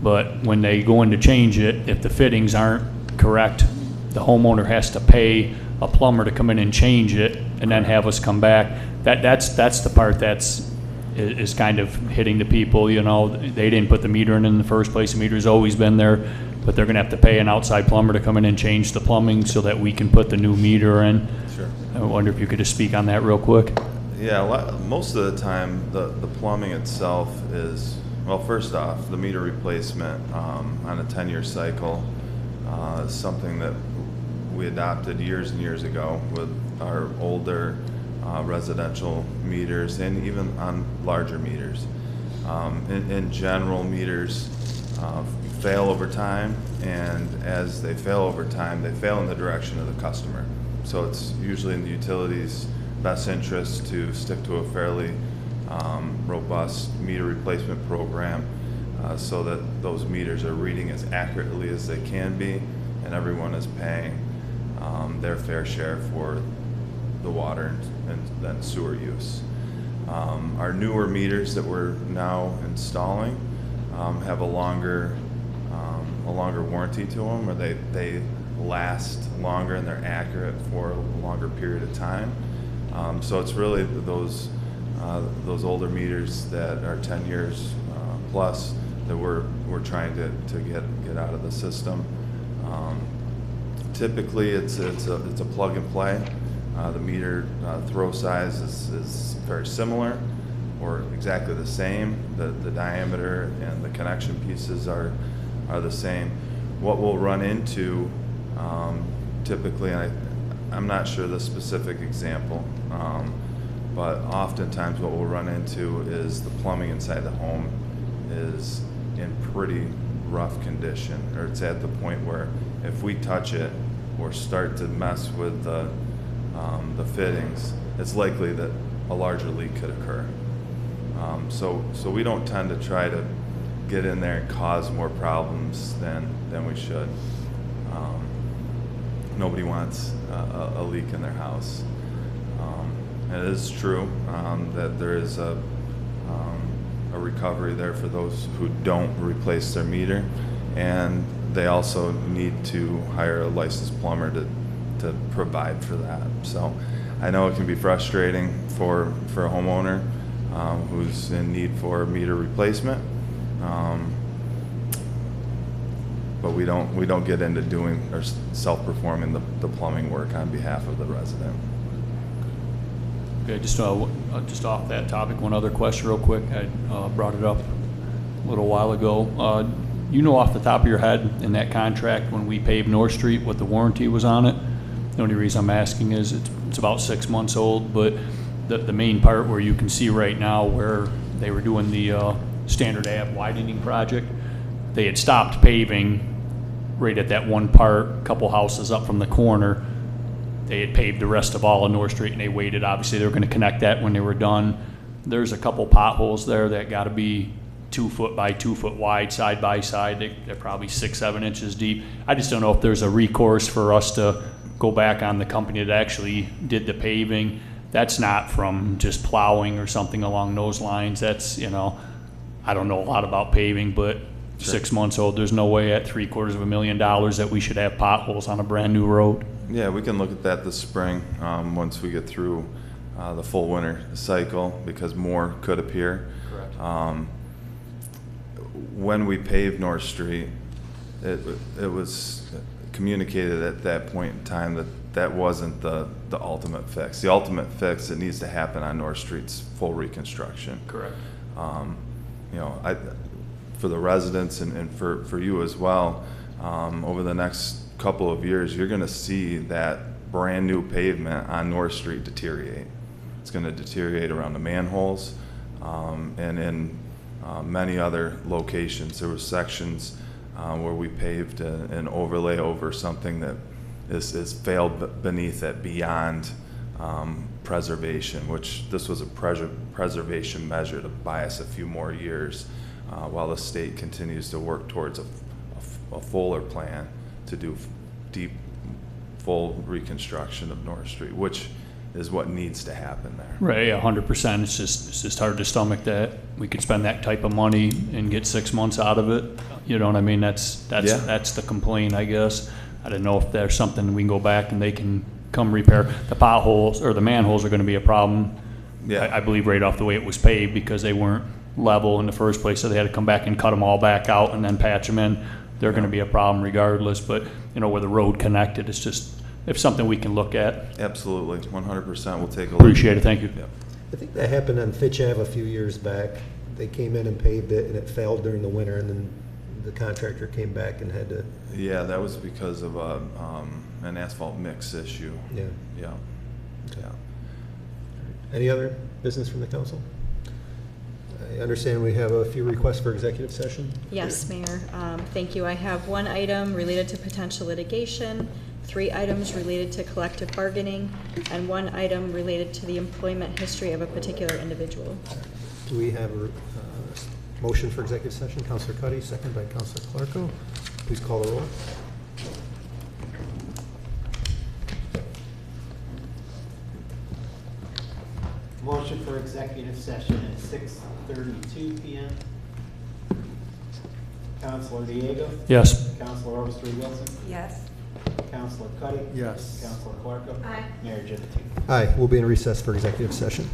But when they go in to change it, if the fittings aren't correct, the homeowner has to pay a plumber to come in and change it and then have us come back. That's the part is kind of hitting the people. You know, they didn't put the meter in the first place. The meter's always been there, but they're gonna have to pay an outside plumber to come in and change the plumbing so that we can put the new meter in.
Sure.
I wonder if you could just speak on that real quick.
Yeah, most of the time, the plumbing itself is, well, first off, the meter replacement on a 10-year cycle is something that we adopted years and years ago with our older residential meters and even on larger meters. In general, meters fail over time, and as they fail over time, they fail in the direction of the customer. So it's usually in the utility's best interest to stick to a fairly robust meter replacement program so that those meters are reading as accurately as they can be, and everyone is paying their fair share for the water and then sewer use. Our newer meters that we're now installing have a longer warranty to them, or they last longer and they're accurate for a longer period of time. So it's really those older meters that are 10 years plus that we're trying to get out of the system. Typically, it's a plug and play. The meter throw size is very similar or exactly the same. The diameter and the connection pieces are the same. What we'll run into typically, and I'm not sure the specific example, but oftentimes what we'll run into is the plumbing inside the home is in pretty rough condition, or it's at the point where if we touch it or start to mess with the fittings, it's likely that a larger leak could occur. So we don't tend to try to get in there and cause more problems than we should. Nobody wants a leak in their house. And it is true that there is a recovery there for those who don't replace their meter, and they also need to hire a licensed plumber to provide for that. So I know it can be frustrating for a homeowner who's in need for meter replacement, but we don't get into doing or self-performing the plumbing work on behalf of the resident.
Okay, just off that topic, one other question real quick. I brought it up a little while ago. You know off the top of your head in that contract when we paved North Street what the warranty was on it? The only reason I'm asking is it's about 6 months old, but the main part where you can see right now where they were doing the Standard Ave widening project, they had stopped paving right at that one part, a couple houses up from the corner. They had paved the rest of all of North Street, and they waited. Obviously, they were going to connect that when they were done. There's a couple potholes there that got to be 2 foot by 2 foot wide, side by side. They're probably 6-7 inches deep. I just don't know if there's a recourse for us to go back on the company that actually did the paving. That's not from just plowing or something along those lines. That's, I don't know a lot about paving, but
Sure.
6 months old, there's no way at $750,000 that we should have potholes on a brand new road.
Yeah, we can look at that this spring once we get through the full winter cycle, because more could appear.
Correct.
When we paved North Street, it was communicated at that point in time that wasn't the ultimate fix. The ultimate fix that needs to happen on North Street's full reconstruction.
Correct.
For the residents and for you as well, over the next couple of years, you're going to see that brand new pavement on North Street deteriorate. It's going to deteriorate around the manholes and in many other locations. There were sections where we paved an overlay over something that is failed beneath it beyond preservation, which this was a preservation measure to buy us a few more years while the state continues to work towards a fuller plan to do deep, full reconstruction of North Street, which is what needs to happen there.
Right, 100%. It's just hard to stomach that we could spend that type of money and get 6 months out of it. You know what I mean? That's the complaint, I guess. I don't know if there's something we can go back and they can come repair. The potholes or the manholes are going to be a problem.
Yeah.
I believe right off the way it was paved because they weren't level in the first place, so they had to come back and cut them all back out and then patch them in. They're going to be a problem regardless, but where the road connected, it's something we can look at.
Absolutely, 100%. We'll take a look.
Appreciate it, thank you.
Yep.
I think that happened on Fitch Ave a few years back. They came in and paved it, and it failed during the winter, and then the contractor came back and had to...
Yeah, that was because of an asphalt mix issue.
Yeah.
Yeah.
Okay. Any other business from the council? I understand we have a few requests for executive session.
Yes, Mayor. Thank you. I have one item related to potential litigation, 3 items related to collective bargaining, and 1 item related to the employment history of a particular individual.
Do we have a motion for executive session? Counselor Cuddy, second by Counselor Clarko. Please call the roll.
Motion for executive session at 6:32 PM. Counselor Diego?
Yes.
Counselor Overstreet Wilson?
Yes?
Counselor Cuddy?
Yes.
Counselor Clarko?
Aye.
Mayor Genetti?
Aye, we'll be in recess for executive session.